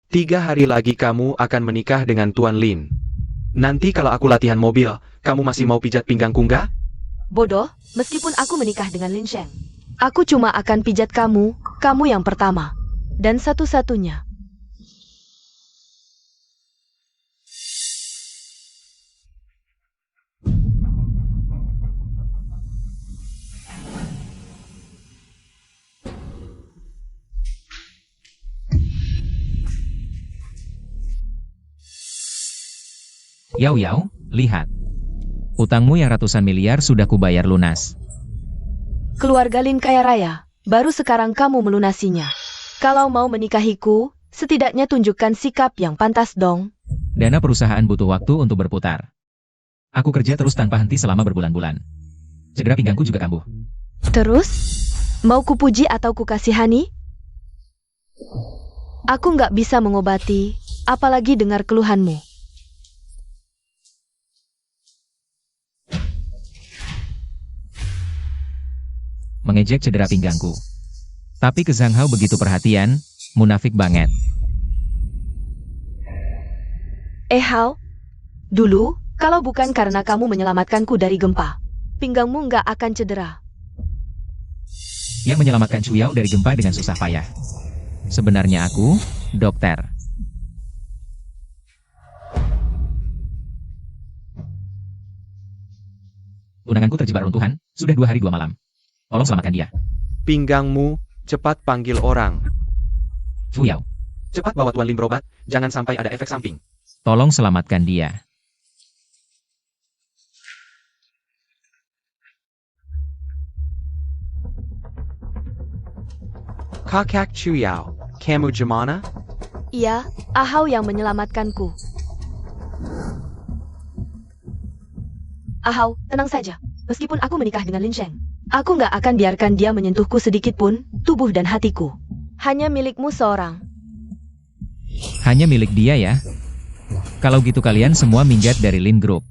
3 hari lagi kamu akan menikah dengan Tuan Lin. Nanti kalau aku latihan mobil, kamu masih mau pijat pinggangku nggak? Bodoh, meskipun aku menikah dengan Lin Sheng, aku cuma akan pijat kamu, kamu yang pertama. Dan satu-satunya. Yao Yao, lihat. Utangmu yang ratusan miliar sudah kubayar lunas. Keluarga Lin kaya raya, baru sekarang kamu melunasinya. Kalau mau menikahiku, setidaknya tunjukkan sikap yang pantas dong. Dana perusahaan butuh waktu untuk berputar. Aku kerja terus tanpa henti selama berbulan-bulan. Cedera pinggangku juga kambuh. Terus, mau kupuji atau kukasihani? Aku nggak bisa mengobati, apalagi dengar keluhanmu. Mengejek cedera pinggangku. Tapi ke Zhang Hao begitu perhatian, munafik banget. Hao, dulu, kalau bukan karena kamu menyelamatkanku dari gempa, pinggangmu nggak akan cedera. Yang menyelamatkan Chu Yao dari gempa dengan susah payah. Sebenarnya aku, dokter. Undanganku terjebak runtuhan, sudah 2 hari 2 malam. Tolong selamatkan dia. Pinggangmu, cepat panggil orang. Chu Yao, Cepat bawa Tuan Lin berobat, jangan sampai ada efek samping. tolong selamatkan dia. Kakak Chu Yao, kamu gimana? Iya, Ahau yang menyelamatkanku. Ahau, tenang saja. Meskipun aku menikah dengan Lin Sheng, aku nggak akan biarkan dia menyentuhku sedikit pun, tubuh dan hatiku. Hanya milikmu seorang. Hanya milik dia ya? Kalau gitu kalian semua minggat dari Lin Group.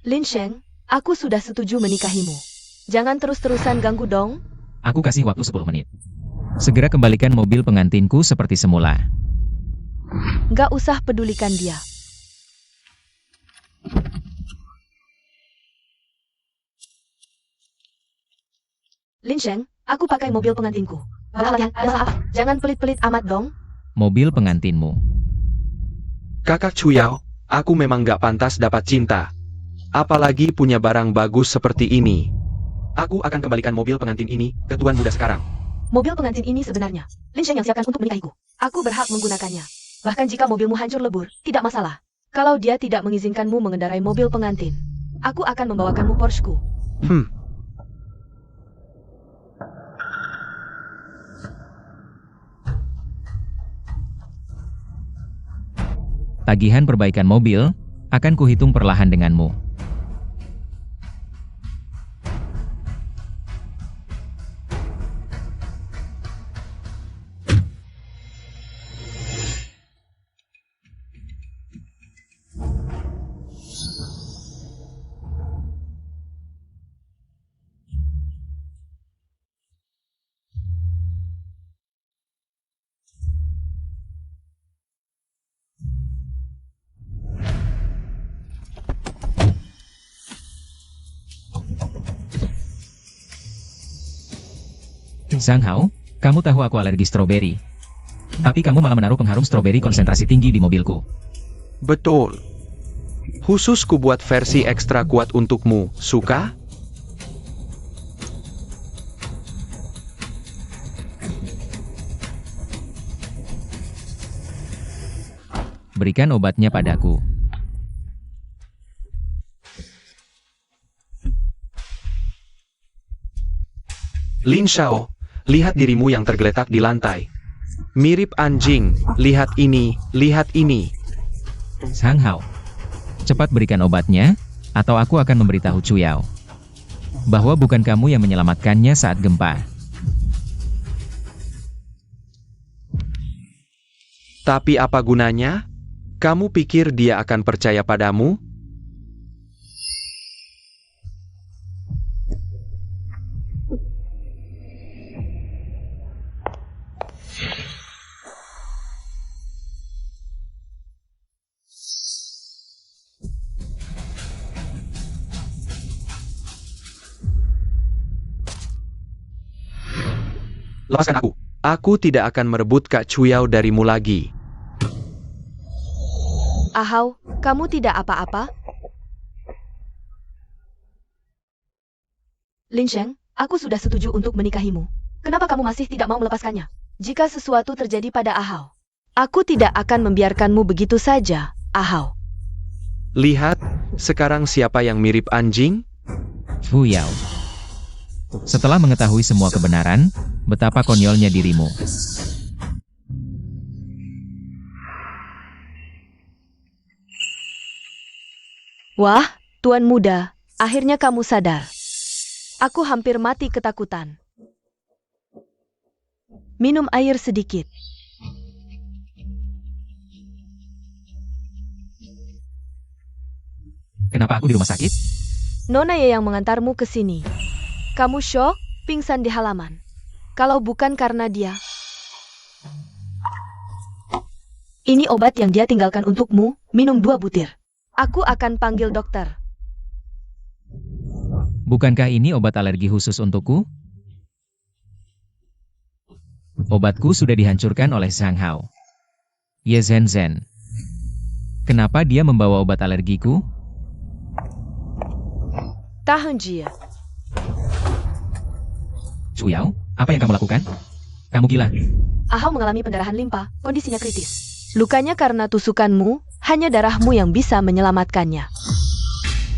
Lin Sheng, aku sudah setuju menikahimu. Jangan terus-terusan ganggu dong. Aku kasih waktu 10 menit. Segera kembalikan mobil pengantinku seperti semula. Nggak usah pedulikan dia. Lin Sheng, aku pakai mobil pengantinku. Ada masalah apa? Jangan pelit-pelit amat dong. Mobil pengantinmu. Kakak Chu Yao, aku memang nggak pantas dapat cinta. Apalagi punya barang bagus seperti ini. Aku akan kembalikan mobil pengantin ini ke tuan muda sekarang. Mobil pengantin ini sebenarnya Lin Sheng yang siapkan untuk menikahiku. Aku berhak menggunakannya. Bahkan jika mobilmu hancur lebur, tidak masalah. Kalau dia tidak mengizinkanmu mengendarai mobil pengantin, aku akan membawakanmu Porsche-ku. Tagihan perbaikan mobil, akan kuhitung perlahan denganmu. Zhang Hao, kamu tahu aku alergi stroberi. Tapi kamu malah menaruh pengharum stroberi konsentrasi tinggi di mobilku. Betul. Khusus ku buat versi ekstra kuat untukmu, suka? Berikan obatnya padaku. Lin Shao, lihat dirimu yang tergeletak di lantai. Mirip anjing, lihat ini, lihat ini. Zhang Hao, cepat berikan obatnya, atau aku akan memberitahu Chu Yao bahwa bukan kamu yang menyelamatkannya saat gempa. Tapi apa gunanya? Kamu pikir dia akan percaya padamu? Lepaskan aku. Aku tidak akan merebut Kak Chuyao darimu lagi. Ahau, kamu tidak apa-apa? Lin Sheng, aku sudah setuju untuk menikahimu. Kenapa kamu masih tidak mau melepaskannya? Jika sesuatu terjadi pada Ahau, aku tidak akan membiarkanmu begitu saja, Ahau. Lihat, sekarang siapa yang mirip anjing? Fu Yao. Setelah mengetahui semua kebenaran, betapa konyolnya dirimu. Wah, Tuan Muda, akhirnya kamu sadar. Aku hampir mati ketakutan. Minum air sedikit. Kenapa aku di rumah sakit? Nona Ye yang mengantarmu ke sini. Kamu syok, pingsan di halaman. Kalau bukan karena dia. Ini obat yang dia tinggalkan untukmu, minum 2 butir. Aku akan panggil dokter. Bukankah ini obat alergi khusus untukku? Obatku sudah dihancurkan oleh Sang Hao. Ye Zhen Zhen. Kenapa dia membawa obat alergiku? Tahan Jia. Chuyao, apa yang kamu lakukan? Kamu gila. Ahau mengalami pendarahan limpa, kondisinya kritis. Lukanya karena tusukanmu, hanya darahmu yang bisa menyelamatkannya.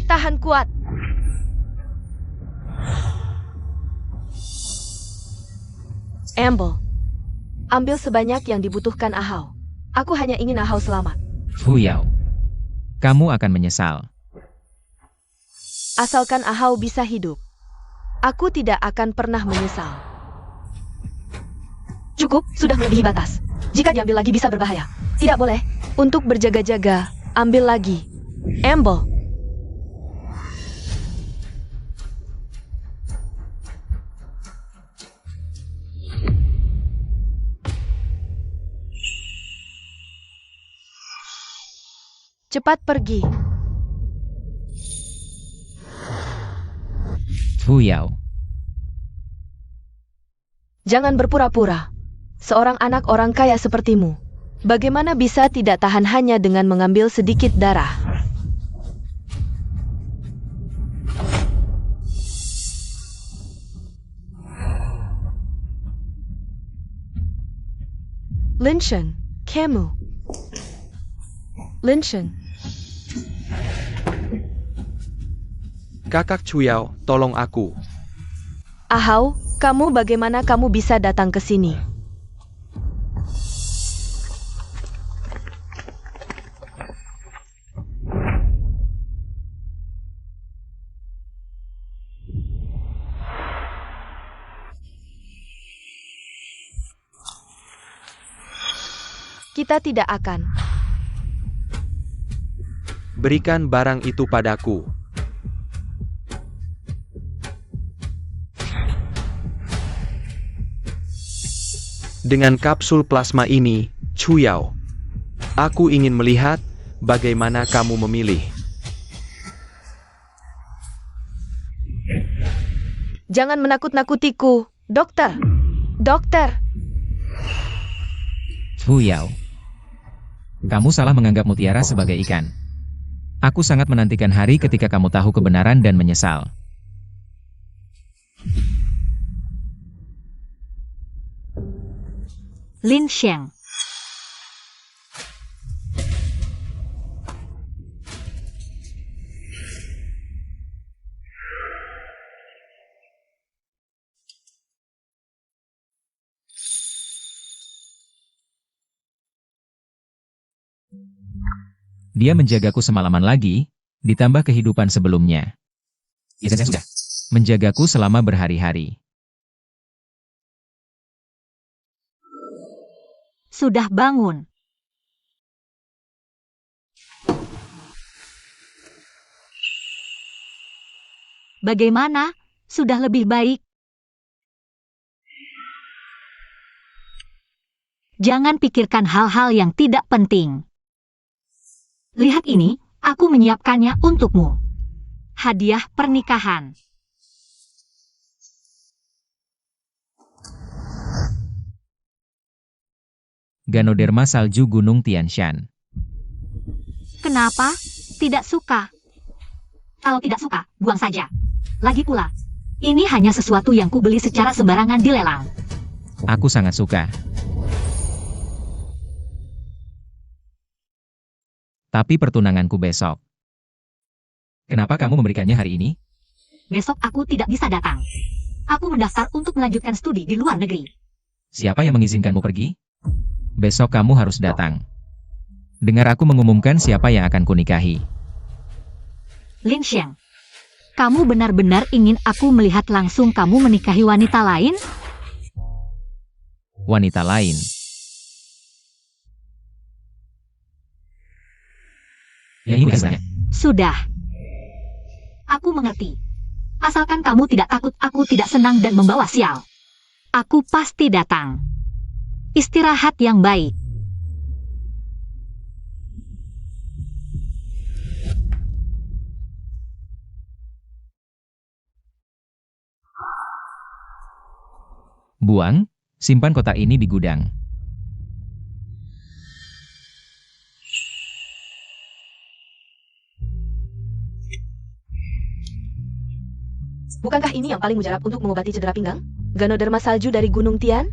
Tahan kuat. Amble, ambil sebanyak yang dibutuhkan Ahau. Aku hanya ingin Ahau selamat. Fu Yao, kamu akan menyesal. Asalkan Ahau bisa hidup, aku tidak akan pernah menyesal. Cukup, sudah melebihi batas. Jika diambil lagi bisa berbahaya. Tidak boleh. Untuk berjaga-jaga, ambil lagi. Amble. Cepat pergi. Fu Yao, Jangan berpura-pura. Seorang anak orang kaya sepertimu, bagaimana bisa tidak tahan hanya dengan mengambil sedikit darah? Lin Sheng, kamu. Lin Sheng, Kakak Chuyao, tolong aku. Ahau, kamu bagaimana kamu bisa datang ke sini? Kita tidak akan. Berikan barang itu padaku. Dengan kapsul plasma ini, Chuyao, aku ingin melihat bagaimana kamu memilih. Jangan menakut-nakutiku, dokter. Dokter. Fu Yao, kamu salah menganggap mutiara sebagai ikan. Aku sangat menantikan hari ketika kamu tahu kebenaran dan menyesal. Lin Sheng. Dia menjagaku semalaman lagi, ditambah kehidupan sebelumnya. Ya, saya sudah menjagaku selama berhari-hari. Sudah bangun. Bagaimana? Sudah lebih baik? Jangan pikirkan hal-hal yang tidak penting. Lihat ini, aku menyiapkannya untukmu. Hadiah pernikahan. Ganoderma salju Gunung Tian Shan. Kenapa? Tidak suka. Kalau tidak suka, buang saja. Lagi pula, ini hanya sesuatu yang kubeli secara sembarangan di lelang. Aku sangat suka. Tapi pertunanganku besok. Kenapa kamu memberikannya hari ini? Besok aku tidak bisa datang. Aku mendaftar untuk melanjutkan studi di luar negeri. Siapa yang mengizinkanmu pergi? Besok kamu harus datang. Dengar aku mengumumkan siapa yang akan kunikahi. Lin Xiang, kamu benar-benar ingin aku melihat langsung kamu menikahi wanita lain? Wanita lain. Yang ini bukan sebenarnya. Sudah. Aku mengerti. Asalkan kamu tidak takut aku tidak senang dan membawa sial. Aku pasti datang. Istirahat yang baik. Buang, simpan kotak ini di gudang. Bukankah ini yang paling mujarab untuk mengobati cedera pinggang? Ganoderma salju dari Gunung Tian?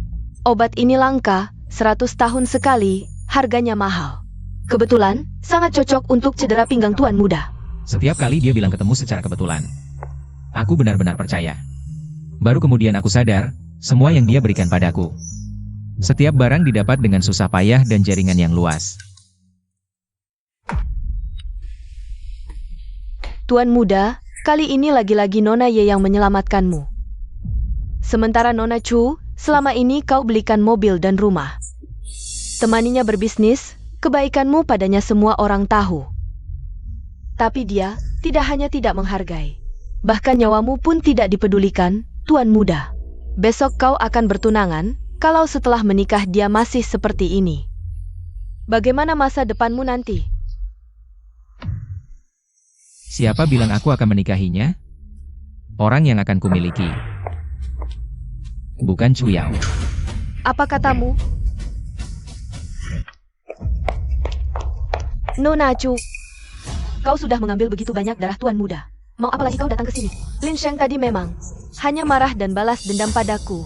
Obat ini langka, 100 tahun sekali, harganya mahal. Kebetulan, sangat cocok untuk cedera pinggang tuan muda. Setiap kali dia bilang ketemu secara kebetulan. Aku benar-benar percaya. Baru kemudian aku sadar, semua yang dia berikan padaku. Setiap barang didapat dengan susah payah dan jaringan yang luas. Tuan muda, kali ini lagi-lagi Nona Ye yang menyelamatkanmu. Sementara Nona Chu, selama ini kau belikan mobil dan rumah. Temaninya berbisnis, kebaikanmu padanya semua orang tahu. Tapi dia tidak hanya tidak menghargai, bahkan nyawamu pun tidak dipedulikan, tuan muda. Besok kau akan bertunangan, kalau setelah menikah dia masih seperti ini. Bagaimana masa depanmu nanti? Siapa bilang aku akan menikahinya? Orang yang akan kumiliki. Bukan Chu Yao. Apa katamu? Nona Chu, kau sudah mengambil begitu banyak darah tuan muda. Mau apa lagi kau datang ke sini? Lin Sheng tadi memang hanya marah dan balas dendam padaku.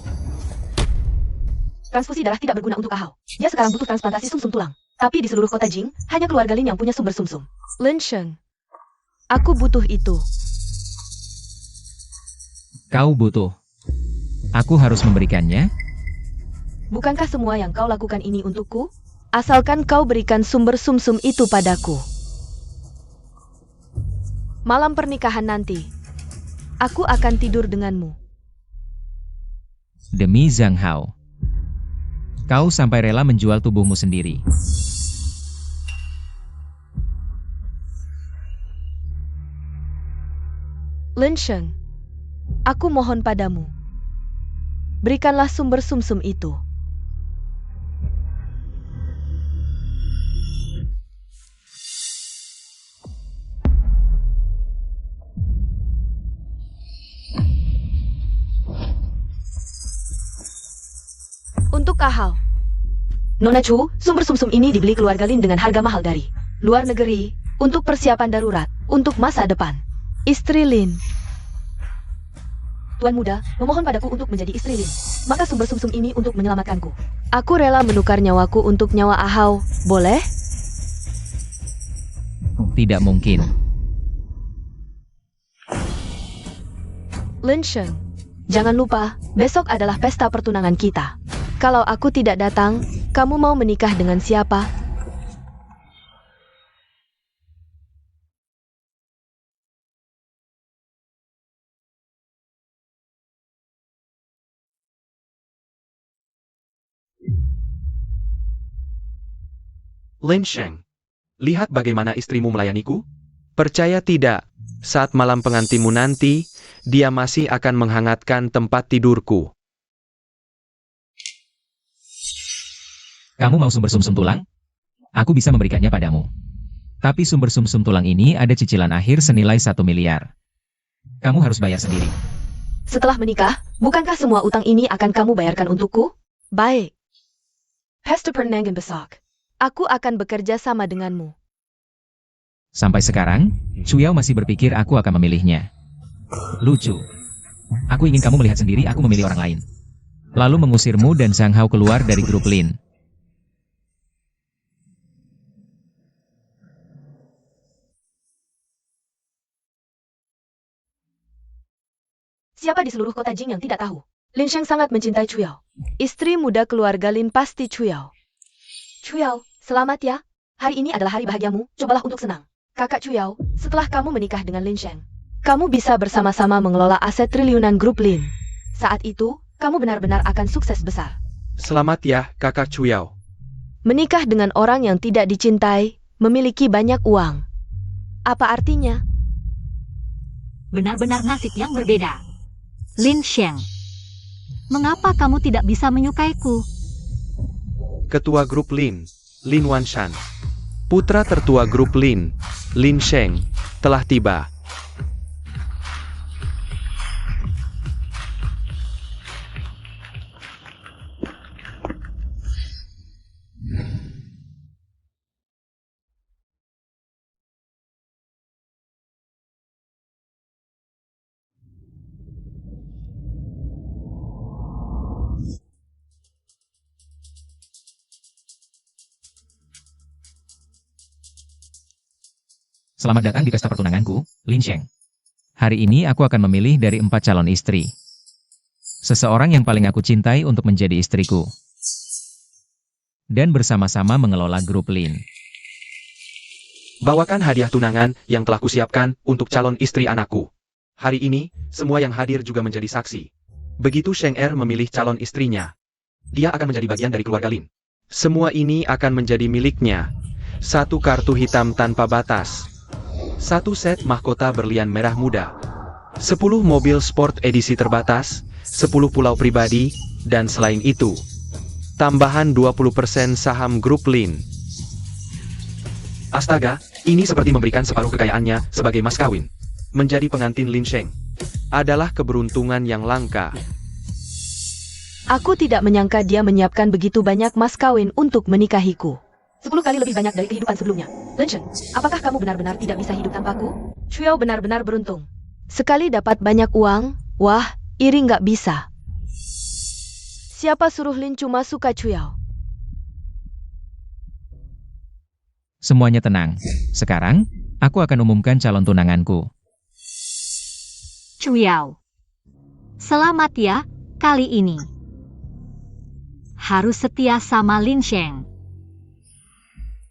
Transfusi darah tidak berguna untuk Ahau. Dia sekarang butuh transplantasi sumsum tulang. Tapi di seluruh kota Jing, hanya keluarga Lin yang punya sumber sumsum. Lin Sheng, aku butuh itu. Kau butuh. Aku harus memberikannya? Bukankah semua yang kau lakukan ini untukku? Asalkan kau berikan sumber sumsum itu padaku. Malam pernikahan nanti, aku akan tidur denganmu. Demi Zhang Hao. Kau sampai rela menjual tubuhmu sendiri. Lin Sheng, aku mohon padamu. Berikanlah sumber sumsum itu. Untuk Ahau. Nona Chu, sumber sumsum ini dibeli keluarga Lin dengan harga mahal dari luar negeri, untuk persiapan darurat, untuk masa depan. Istri Lin. Tuan muda, memohon padaku untuk menjadi istri Lin. Maka sumber sumsum ini untuk menyelamatkanku. Aku rela menukar nyawaku untuk nyawa Ahau, boleh? Tidak mungkin. Lin Sheng, jangan lupa, besok adalah pesta pertunangan kita. Kalau aku tidak datang, kamu mau menikah dengan siapa? Lin Sheng, lihat bagaimana istrimu melayaniku? Percaya tidak, saat malam pengantinmu nanti, dia masih akan menghangatkan tempat tidurku. Kamu mau sumber sumsum tulang? Aku bisa memberikannya padamu. Tapi sumber sumsum tulang ini ada cicilan akhir senilai 1 miliar. Kamu harus bayar sendiri. Setelah menikah, bukankah semua utang ini akan kamu bayarkan untukku? Baik. Pesta Pernangan besok. Aku akan bekerja sama denganmu. Sampai sekarang, Chuyao masih berpikir aku akan memilihnya. Lucu. Aku ingin kamu melihat sendiri aku memilih orang lain. Lalu mengusirmu dan Zhang Hao keluar dari grup Lin. Siapa di seluruh kota Jing yang tidak tahu? Lin Sheng sangat mencintai Chuyao. Istri muda keluarga Lin pasti Chuyao. Chuyao, selamat ya. Hari ini adalah hari bahagiamu, cobalah untuk senang. Kakak Chuyao, setelah kamu menikah dengan Lin Sheng, kamu bisa bersama-sama mengelola aset triliunan grup Lin. Saat itu, kamu benar-benar akan sukses besar. Selamat ya, kakak Chuyao. Menikah dengan orang yang tidak dicintai, memiliki banyak uang. Apa artinya? Benar-benar nasib yang berbeda. Lin Sheng, mengapa kamu tidak bisa menyukaiku? Ketua grup Lin, Lin Wanshan. Putra tertua grup Lin, Lin Sheng, telah tiba. Selamat datang di pesta pertunanganku, Lin Sheng. Hari ini aku akan memilih dari 4 calon istri. Seseorang yang paling aku cintai untuk menjadi istriku. Dan bersama-sama mengelola grup Lin. Bawakan hadiah tunangan yang telah kusiapkan untuk calon istri anakku. Hari ini, semua yang hadir juga menjadi saksi. Begitu Sheng Er memilih calon istrinya, dia akan menjadi bagian dari keluarga Lin. Semua ini akan menjadi miliknya. 1 kartu hitam tanpa batas. 1 set mahkota berlian merah muda. 10 mobil sport edisi terbatas, 10 pulau pribadi, dan selain itu, tambahan 20% saham grup Lin. Astaga, ini seperti memberikan separuh kekayaannya sebagai mas kawin. Menjadi pengantin Lin Sheng adalah keberuntungan yang langka. Aku tidak menyangka dia menyiapkan begitu banyak mas kawin untuk menikahiku. 10 kali lebih banyak dari kehidupan sebelumnya. Lin Sheng, apakah kamu benar-benar tidak bisa hidup tanpaku? Chuyao benar-benar beruntung. Sekali dapat banyak uang, wah, iri nggak bisa. Siapa suruh Lin cuma suka Chuyao? Semuanya tenang. Sekarang, aku akan umumkan calon tunanganku. Chuyao, selamat ya, kali ini. Harus setia sama Lin Sheng.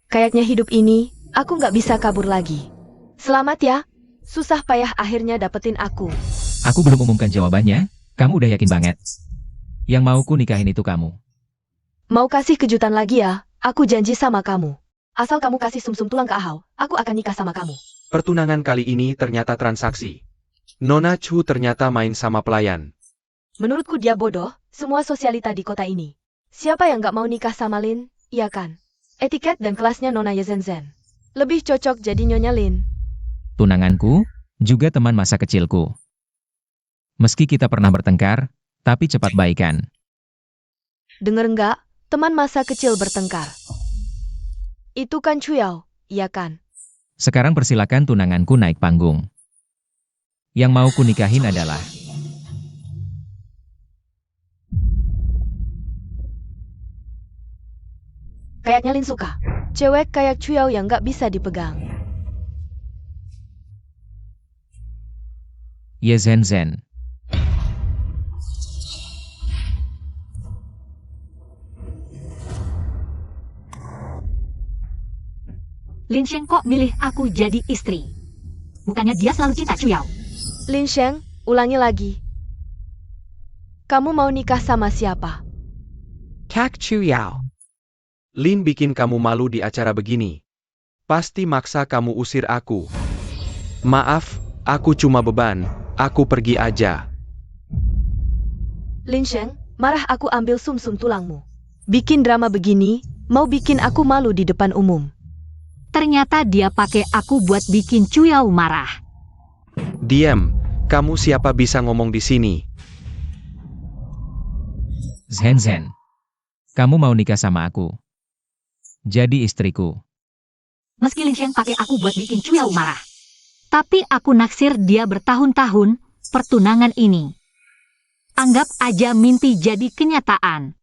Kayaknya hidup ini, aku nggak bisa kabur lagi. Selamat ya, susah payah akhirnya dapetin aku. Aku belum umumkan jawabannya, kamu udah yakin banget. Yang mau ku nikahin itu kamu. Mau kasih kejutan lagi ya, aku janji sama kamu. Asal kamu kasih sumsum tulang ke Ahau, aku akan nikah sama kamu. Pertunangan kali ini ternyata transaksi. Nona Chu ternyata main sama pelayan. Menurutku dia bodoh, semua sosialita di kota ini. Siapa yang nggak mau nikah sama Lin, iya kan? Etiket dan kelasnya Nona Yezenzen. Lebih cocok jadi Nyonya Lin. Tunanganku, juga teman masa kecilku. Meski kita pernah bertengkar, tapi cepat baikan. Dengar nggak, teman masa kecil bertengkar. Itu kan Chuyao, iya kan? Sekarang persilakan tunanganku naik panggung. Yang mau ku nikahin adalah Kayaknya Lin suka. Cewek kayak Chuyao yang nggak bisa dipegang. Ye Zhen. Lin Sheng kok milih aku jadi istri? Bukannya dia selalu cinta Chuyao? Lin Sheng, ulangi lagi. Kamu mau nikah sama siapa? Kak Chuyao. Lin bikin kamu malu di acara begini. Pasti maksa kamu usir aku. Maaf, aku cuma beban. Aku pergi aja. Lin Sheng, marah aku ambil sumsum tulangmu. Bikin drama begini, mau bikin aku malu di depan umum. Ternyata dia pakai aku buat bikin Chuyao marah. Diam, kamu siapa bisa ngomong di sini? Zhen. Kamu mau nikah sama aku. Jadi istriku. Meski Lin Sheng pakai aku buat bikin Cuyao marah. Tapi aku naksir dia bertahun-tahun pertunangan ini. Anggap aja mimpi jadi kenyataan.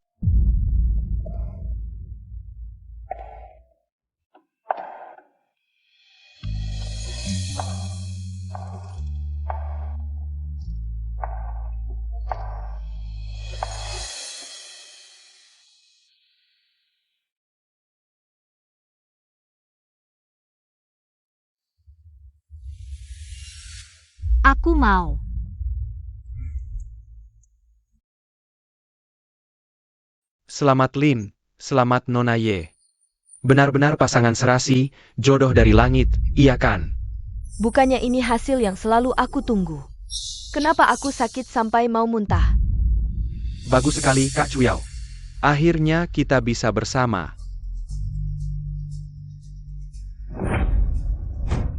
Aku mau. Selamat Lin, selamat Nona Ye. Benar-benar pasangan serasi, jodoh dari langit, iya kan? Bukannya ini hasil yang selalu aku tunggu. Kenapa aku sakit sampai mau muntah? Bagus sekali Kak Cuyao. Akhirnya kita bisa bersama.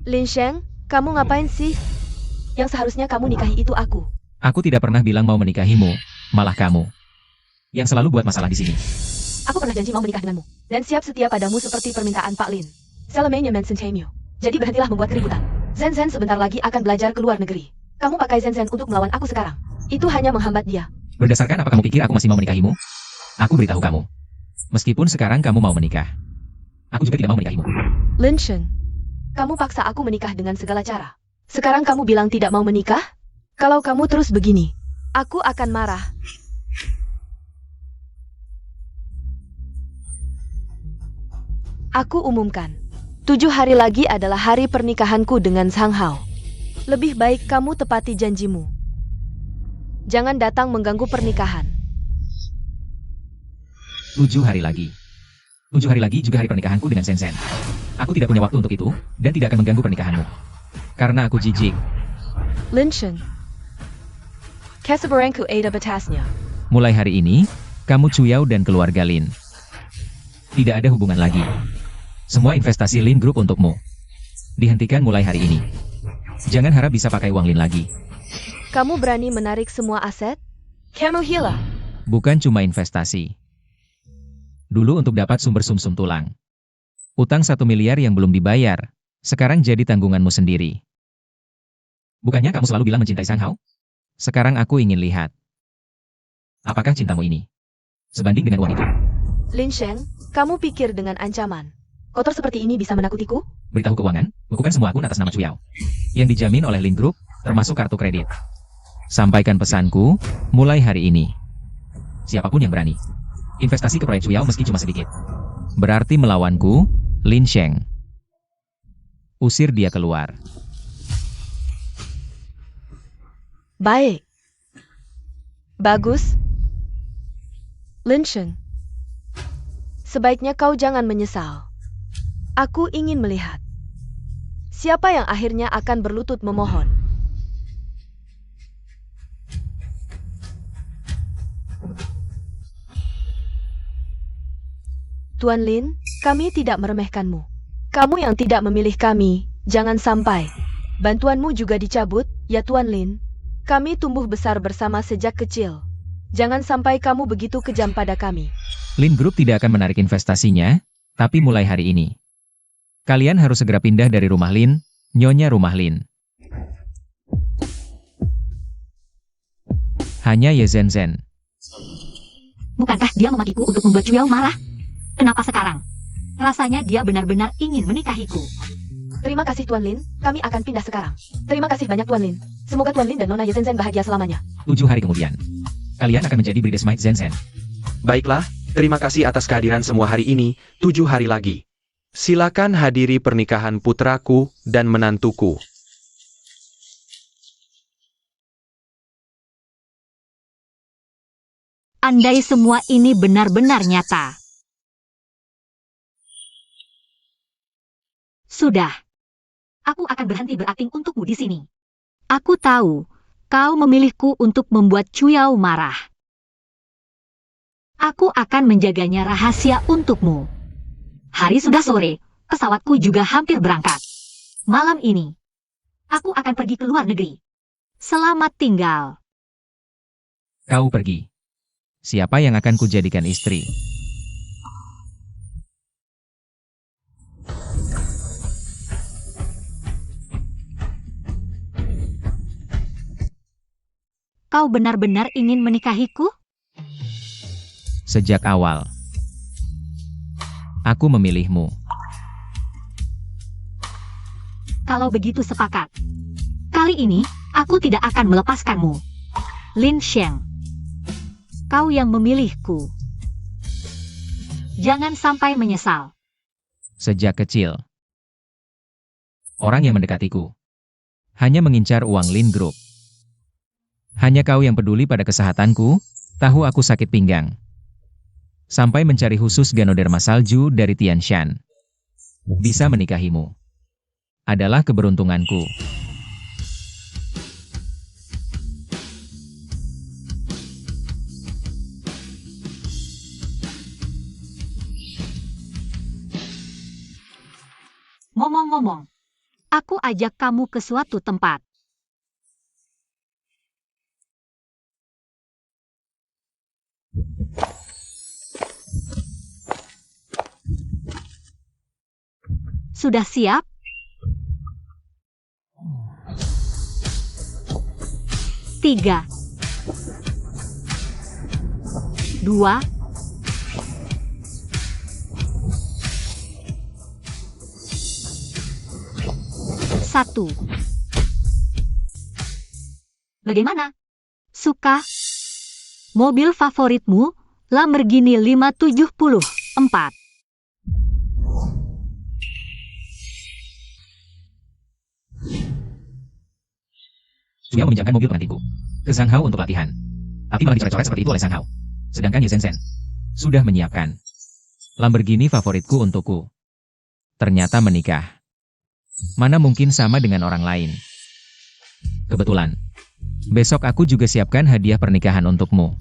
Lin Sheng, kamu ngapain sih? Yang seharusnya kamu nikahi itu aku. Aku tidak pernah bilang mau menikahimu, malah kamu yang selalu buat masalah di sini. Aku pernah janji mau menikah denganmu, dan siap setia padamu seperti permintaan Pak Lin. Selamanya mencintai-mu. Jadi berhentilah membuat keributan. Zen Zen sebentar lagi akan belajar ke luar negeri. Kamu pakai Zen Zen untuk melawan aku sekarang. Itu hanya menghambat dia. Berdasarkan apa kamu pikir aku masih mau menikahimu? Aku beritahu kamu. Meskipun sekarang kamu mau menikah, aku juga tidak mau menikahimu. Lin Sheng, kamu paksa aku menikah dengan segala cara. Sekarang kamu bilang tidak mau menikah? Kalau kamu terus begini, aku akan marah. Aku umumkan, 7 hari lagi adalah hari pernikahanku dengan Sang Hao. Lebih baik kamu tepati janjimu. Jangan datang mengganggu pernikahan. 7 hari lagi. 7 hari lagi juga hari pernikahanku dengan Sensen. Aku tidak punya waktu untuk itu, dan tidak akan mengganggu pernikahanmu. Karena aku jijik. Lin Sheng, Kesabaranku ada batasnya. Mulai hari ini, kamu Cuyao dan keluarga Lin. Tidak ada hubungan lagi. Semua investasi Lin Group untukmu. Dihentikan mulai hari ini. Jangan harap bisa pakai uang Lin lagi. Kamu berani menarik semua aset? Kamu gila. Bukan cuma investasi. Dulu untuk dapat sumber sumsum tulang. Utang 1 miliar yang belum dibayar, sekarang jadi tanggunganmu sendiri. Bukannya kamu selalu bilang mencintai Sang Hao? Sekarang aku ingin lihat. Apakah cintamu ini sebanding dengan uang itu? Lin Sheng, kamu pikir dengan ancaman kotor seperti ini bisa menakutiku? Beritahu keuangan, bukukan semua akun atas nama Cuyao. Yang dijamin oleh Lin Group, termasuk kartu kredit. Sampaikan pesanku, mulai hari ini. Siapapun yang berani. Investasi ke proyek Cuyao meski cuma sedikit. Berarti melawanku, Lin Sheng. Usir dia keluar. Baik. Bagus. Lin Sheng, sebaiknya kau jangan menyesal. Aku ingin melihat siapa yang akhirnya akan berlutut memohon. Tuan Lin, kami tidak meremehkanmu. Kamu yang tidak memilih kami, jangan sampai bantuanmu juga dicabut, ya Tuan Lin. Kami tumbuh besar bersama sejak kecil. Jangan sampai kamu begitu kejam pada kami. Lin Group tidak akan menarik investasinya, tapi mulai hari ini. Kalian harus segera pindah dari rumah Lin, Nyonya Rumah Lin. Hanya Ye Zhen Zhen. Bukankah dia memakiku untuk membuat Cuyao marah? Kenapa sekarang? Rasanya dia benar-benar ingin menikahiku. Terima kasih Tuan Lin, kami akan pindah sekarang. Terima kasih banyak Tuan Lin. Semoga Tuan Lin dan Nona Ye Zhen Zhen bahagia selamanya. 7 hari kemudian, kalian akan menjadi Bridesmaid Zhen Zhen. Baiklah, terima kasih atas kehadiran semua hari ini, 7 hari lagi. Silakan hadiri pernikahan putraku dan menantuku. Andai semua ini benar-benar nyata. Sudah. Aku akan berhenti berakting untukmu di sini. Aku tahu, kau memilihku untuk membuat Cuyao marah. Aku akan menjaganya rahasia untukmu. Hari sudah sore, pesawatku juga hampir berangkat. Malam ini, aku akan pergi ke luar negeri. Selamat tinggal. Kau pergi. Siapa yang akan kujadikan istri? kau benar-benar ingin menikahiku? Sejak awal, aku memilihmu. Kalau begitu sepakat. Kali ini, aku tidak akan melepaskanmu. Lin Sheng. Kau yang memilihku. Jangan sampai menyesal. Sejak kecil, orang yang mendekatiku hanya mengincar uang Lin Group. Hanya kau yang peduli pada kesehatanku, tahu aku sakit pinggang. Sampai mencari khusus Ganoderma salju dari Tianshan. Bisa menikahimu adalah keberuntunganku. Ngomong-ngomong, aku ajak kamu ke suatu tempat. Sudah siap? Tiga, dua, satu. Bagaimana? Suka? Mobil favoritmu, Lamborghini 574. Suya meminjamkan mobil pengantinku ke Zhang Hao untuk latihan. Tapi malah dicoret-coret seperti itu oleh Zhang Hao. Sedangkan Ye Zhen sudah menyiapkan Lamborghini favoritku untukku. Ternyata menikah. Mana mungkin sama dengan orang lain. Kebetulan, besok aku juga siapkan hadiah pernikahan untukmu.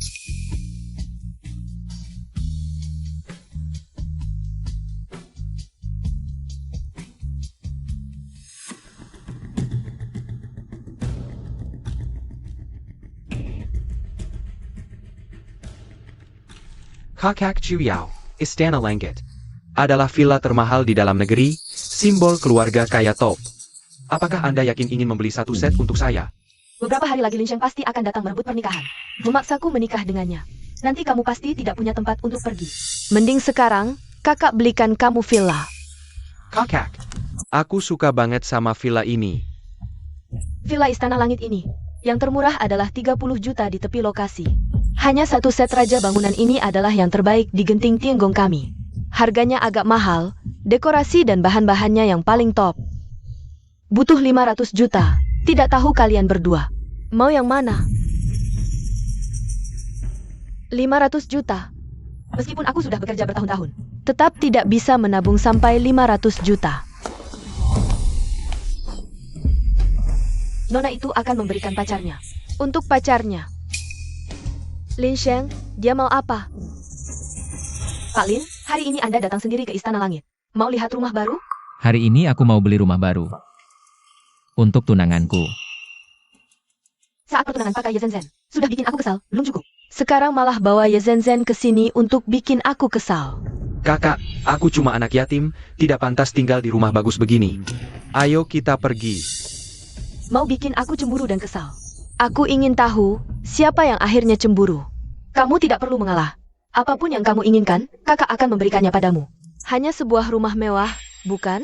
Kakak Chuyao, Istana Langit, adalah villa termahal di dalam negeri, simbol keluarga kaya top. Apakah Anda yakin ingin membeli satu set untuk saya? Beberapa hari lagi Lin Sheng pasti akan datang merebut pernikahan. Memaksaku menikah dengannya. Nanti kamu pasti tidak punya tempat untuk pergi. Mending sekarang, kakak belikan kamu villa. Kakak, aku suka banget sama villa ini. Villa Istana Langit ini, yang termurah adalah 30 juta di tepi lokasi. Hanya satu set raja bangunan ini adalah yang terbaik di Genting Tianggong kami. Harganya agak mahal, dekorasi dan bahan-bahannya yang paling top. Butuh 500 juta, tidak tahu kalian berdua. Mau yang mana? 500 juta. Meskipun aku sudah bekerja bertahun-tahun, tetap tidak bisa menabung sampai 500 juta. Nona itu akan memberikan pacarnya. Untuk pacarnya. Lin Sheng, dia mau apa? Pak Lin, hari ini Anda datang sendiri ke Istana Langit. Mau lihat rumah baru? Hari ini aku mau beli rumah baru. Untuk tunanganku. Saat pertunangan pakai Ye Zhen. Sudah bikin aku kesal, belum cukup. Sekarang malah bawa Ye Zhen ke sini untuk bikin aku kesal. Kakak, aku cuma anak yatim, tidak pantas tinggal di rumah bagus begini. Ayo kita pergi. Mau bikin aku cemburu dan kesal. Aku ingin tahu, siapa yang akhirnya cemburu. Kamu tidak perlu mengalah. Apapun yang kamu inginkan, kakak akan memberikannya padamu. Hanya sebuah rumah mewah, bukan?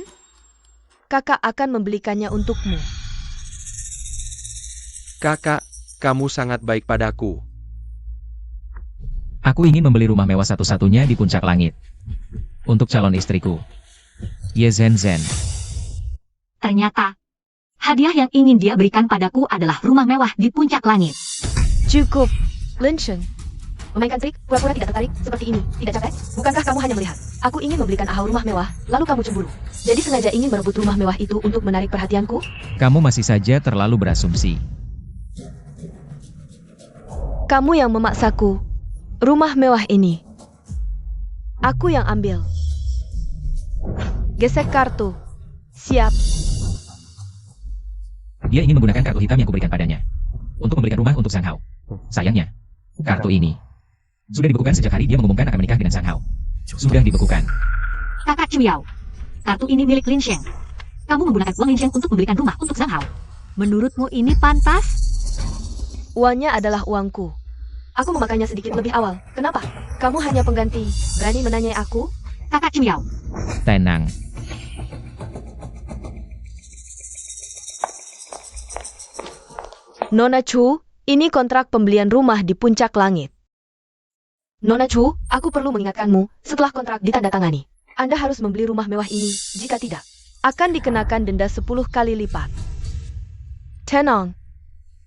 Kakak akan membelikannya untukmu. Kakak, kamu sangat baik padaku. Aku ingin membeli rumah mewah satu-satunya di puncak langit. Untuk calon istriku. Ye Zhen. Ternyata, hadiah yang ingin dia berikan padaku adalah rumah mewah di puncak langit. Cukup, Lin Sheng. Memainkan trik, pura-pura tidak tertarik, seperti ini, tidak capek? Bukankah kamu hanya melihat? Aku ingin membelikan Ahau rumah mewah, lalu kamu cemburu. Jadi sengaja ingin merebut rumah mewah itu untuk menarik perhatianku? Kamu masih saja terlalu berasumsi. Kamu yang memaksaku. Rumah mewah ini. Aku yang ambil. Gesek kartu. Siap. Dia ingin menggunakan kartu hitam yang kuberikan padanya. Untuk memberikan rumah untuk Zhang Hao. Sayangnya, kartu ini sudah dibekukan sejak hari dia mengumumkan akan menikah dengan Zhang Hao. Sudah dibekukan. Kakak Chuyao, kartu ini milik Lin Sheng. Kamu menggunakan uang Lin Sheng untuk membelikan rumah untuk Zhang Hao. Menurutmu ini pantas? Uangnya adalah uangku. Aku memakannya sedikit lebih awal. Kenapa? Kamu hanya pengganti. Berani menanyai aku? Kakak Chuyao. Tenang. Nona Chu, ini kontrak pembelian rumah di puncak langit. Nona Chu, aku perlu mengingatkanmu, setelah kontrak ditandatangani, Anda harus membeli rumah mewah ini, jika tidak, akan dikenakan denda 10 kali lipat. Tenang.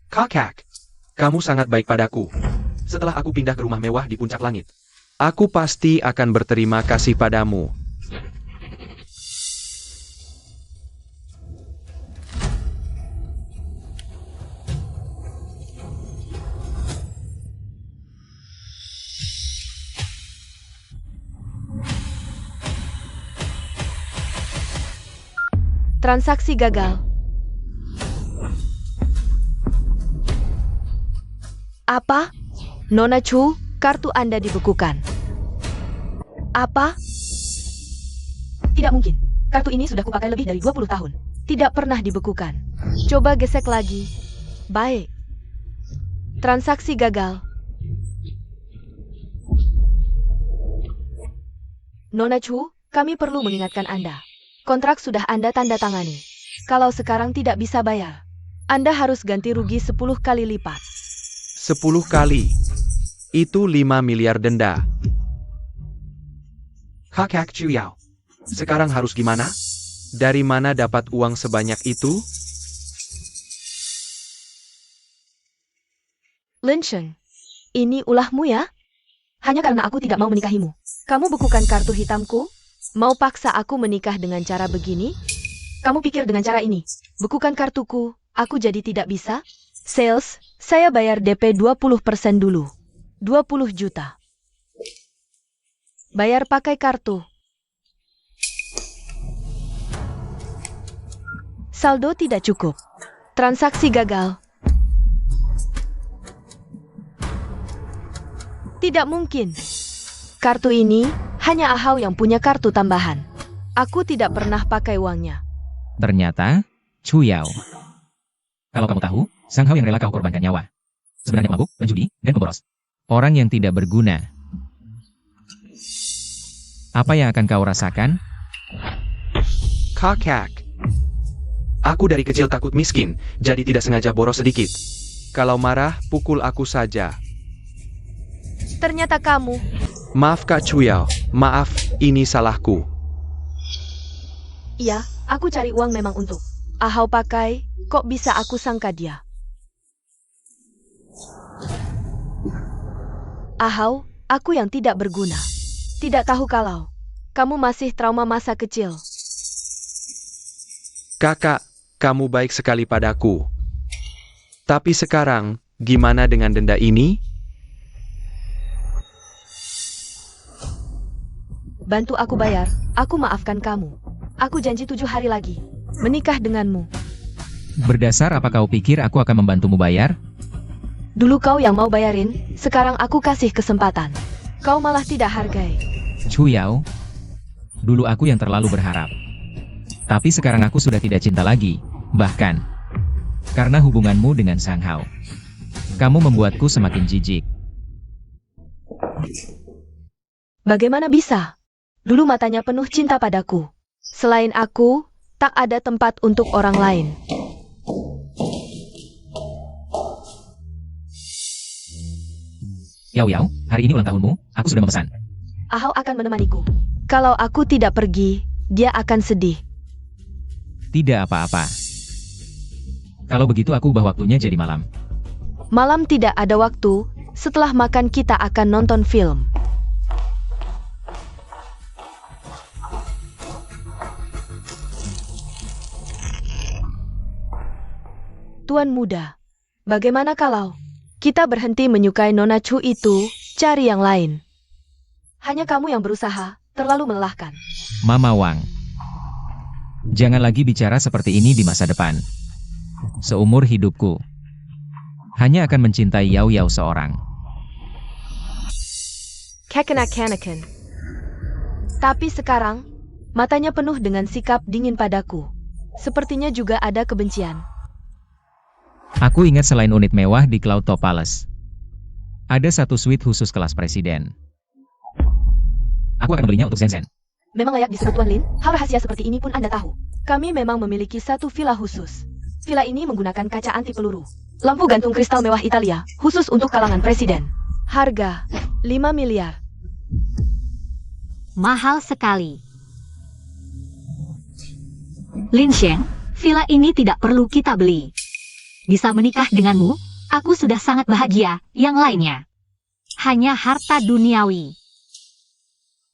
Kakak, kamu sangat baik padaku. Setelah aku pindah ke rumah mewah di puncak langit, aku pasti akan berterima kasih padamu. Transaksi gagal. Apa? Nona Chu, kartu Anda dibekukan. Apa? Tidak mungkin. Kartu ini sudah kupakai lebih dari 20 tahun. Tidak pernah dibekukan. Coba gesek lagi. Baik. Transaksi gagal. Nona Chu, kami perlu mengingatkan Anda. Kontrak sudah Anda tanda tangani. Kalau sekarang tidak bisa bayar, Anda harus ganti rugi 10 kali lipat. 10 kali. Itu 5 miliar denda. Kakak Chuyao, sekarang harus gimana? Dari mana dapat uang sebanyak itu? Lin Sheng, ini ulahmu ya? Hanya karena aku tidak mau menikahimu. Kamu bekukan kartu hitamku? Mau paksa aku menikah dengan cara begini? Kamu pikir dengan cara ini, bekukan kartuku, aku jadi tidak bisa? Sales, saya bayar DP 20% dulu. 20 juta. Bayar pakai kartu. Saldo tidak cukup. Transaksi gagal. Tidak mungkin. Kartu ini hanya Ahau yang punya kartu tambahan. Aku tidak pernah pakai uangnya. Ternyata, Chuyao. Kalau kamu tahu, Sang Hao yang rela kau korbankan nyawa. Sebenarnya mabuk, penjudi, dan pemboros. Orang yang tidak berguna. Apa yang akan kau rasakan? Kakak. Aku dari kecil takut miskin, jadi tidak sengaja boros sedikit. Kalau marah, pukul aku saja. Ternyata kamu. Maaf Kak Chuyao, maaf, ini salahku. Iya, aku cari uang memang untuk Ahau pakai, kok bisa aku sangka dia? Ahau, aku yang tidak berguna. Tidak tahu kalau kamu masih trauma masa kecil. Kakak, kamu baik sekali padaku. Tapi sekarang, gimana dengan denda ini? Bantu aku bayar, aku maafkan kamu. Aku janji 7 hari lagi menikah denganmu. Berdasar apa kau pikir aku akan membantumu bayar? Dulu kau yang mau bayarin, sekarang aku kasih kesempatan. Kau malah tidak hargai. Chuyao, dulu aku yang terlalu berharap. Tapi sekarang aku sudah tidak cinta lagi, bahkan karena hubunganmu dengan Sang Hao. Kamu membuatku semakin jijik. Bagaimana bisa? Dulu matanya penuh cinta padaku. Selain aku, tak ada tempat untuk orang lain. Yao Yao, hari ini ulang tahunmu, aku sudah memesan. Ahau akan menemaniku. Kalau aku tidak pergi, dia akan sedih. Tidak apa-apa. Kalau begitu aku ubah waktunya jadi malam. Malam tidak ada waktu, setelah makan kita akan nonton film. Tuan muda, bagaimana kalau kita berhenti menyukai Nona Chu itu, cari yang lain? Hanya kamu yang berusaha, terlalu melelahkan. Mama Wang. Jangan lagi bicara seperti ini di masa depan. Seumur hidupku, hanya akan mencintai Yao Yao seorang. Kekanak-kanakan. Tapi sekarang, matanya penuh dengan sikap dingin padaku. Sepertinya juga ada kebencian. Aku ingat selain unit mewah di Cloud Top Palace, ada satu suite khusus kelas presiden. Aku akan membelinya untuk Zhen. Memang layak disebut Tuan Lin, hal rahasia seperti ini pun Anda tahu. Kami memang memiliki satu villa khusus. Villa ini menggunakan kaca anti peluru. Lampu gantung kristal mewah Italia, khusus untuk kalangan presiden. Harga 5 miliar. Mahal sekali. Lin Sheng, villa ini tidak perlu kita beli. Bisa menikah denganmu, aku sudah sangat bahagia, yang lainnya hanya harta duniawi.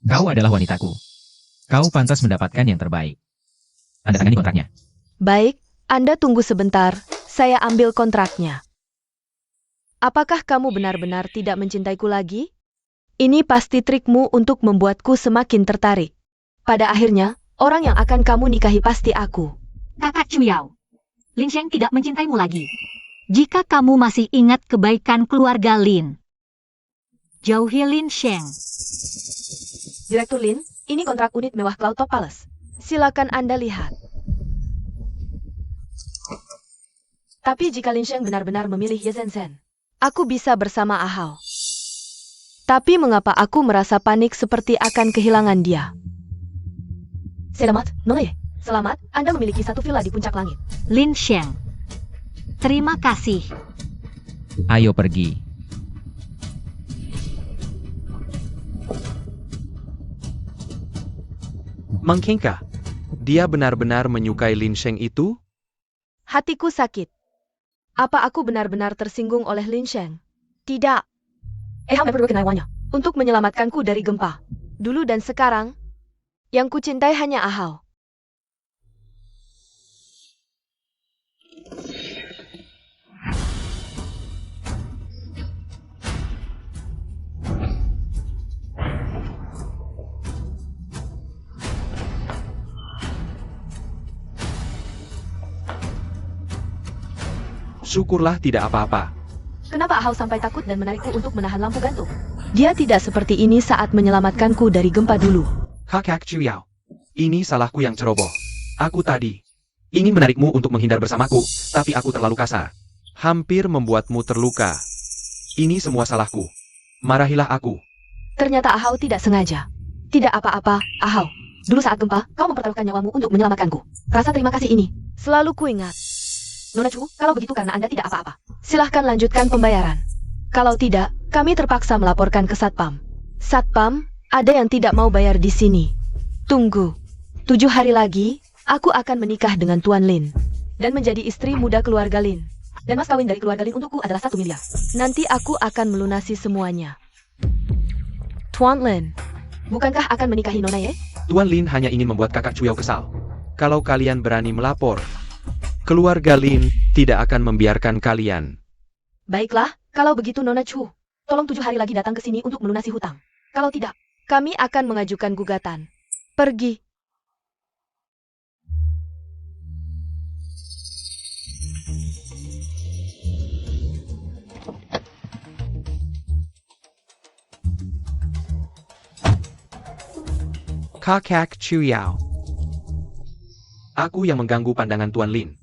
Kau adalah wanitaku. Kau pantas mendapatkan yang terbaik. Tanda tangani kontraknya. Baik, Anda tunggu sebentar, saya ambil kontraknya. Apakah kamu benar-benar tidak mencintaiku lagi? Ini pasti trikmu untuk membuatku semakin tertarik. Pada akhirnya, orang yang akan kamu nikahi pasti aku. Kakak Chuyao, Lin Sheng tidak mencintaimu lagi. Jika kamu masih ingat kebaikan keluarga Lin, jauhi Lin Sheng. Direktur Lin, ini kontrak unit mewah Cloud Top Palace. Silakan Anda lihat. Tapi jika Lin Sheng benar-benar memilih Ye Zhen, aku bisa bersama Ahau. Tapi mengapa aku merasa panik seperti akan kehilangan dia? Selamat, Nona Ye. Selamat, Anda memiliki satu villa di puncak langit. Lin Sheng, terima kasih. Ayo pergi. Mengkengkah? Dia benar-benar menyukai Lin Sheng itu? Hatiku sakit. Apa aku benar-benar tersinggung oleh Lin Sheng? Tidak. Untuk menyelamatkanku dari gempa. Dulu dan sekarang, yang kucintai hanya Ahau. Syukurlah tidak apa-apa. Kenapa Ahau sampai takut dan menarikku untuk menahan lampu gantung? Dia tidak seperti ini saat menyelamatkanku dari gempa dulu. Kakak Chuyao. Ini salahku yang ceroboh. Aku tadi ingin menarikmu untuk menghindar bersamaku, tapi aku terlalu kasar. Hampir membuatmu terluka. Ini semua salahku. Marahilah aku. Ternyata Ahau tidak sengaja. Tidak apa-apa, Ahau. Dulu saat gempa, kau mempertaruhkan nyawamu untuk menyelamatkanku. Rasa terima kasih ini selalu kuingat. Nona Chu, kalau begitu karena Anda tidak apa-apa. Silahkan lanjutkan pembayaran. Kalau tidak, kami terpaksa melaporkan ke Satpam. Satpam, ada yang tidak mau bayar di sini. Tunggu. 7 hari lagi, aku akan menikah dengan Tuan Lin. Dan menjadi istri muda keluarga Lin. Dan mas kawin dari keluarga Lin untukku adalah 1 miliar. Nanti aku akan melunasi semuanya. Tuan Lin, bukankah akan menikahi Nona Ye? Tuan Lin hanya ingin membuat kakak Chuyao kesal. Kalau kalian berani melapor, keluarga Lin tidak akan membiarkan kalian. Baiklah, kalau begitu Nona Chu, tolong 7 hari lagi datang ke sini untuk melunasi hutang. Kalau tidak, kami akan mengajukan gugatan. Pergi. Kakak Chuyao. Aku yang mengganggu pandangan Tuan Lin.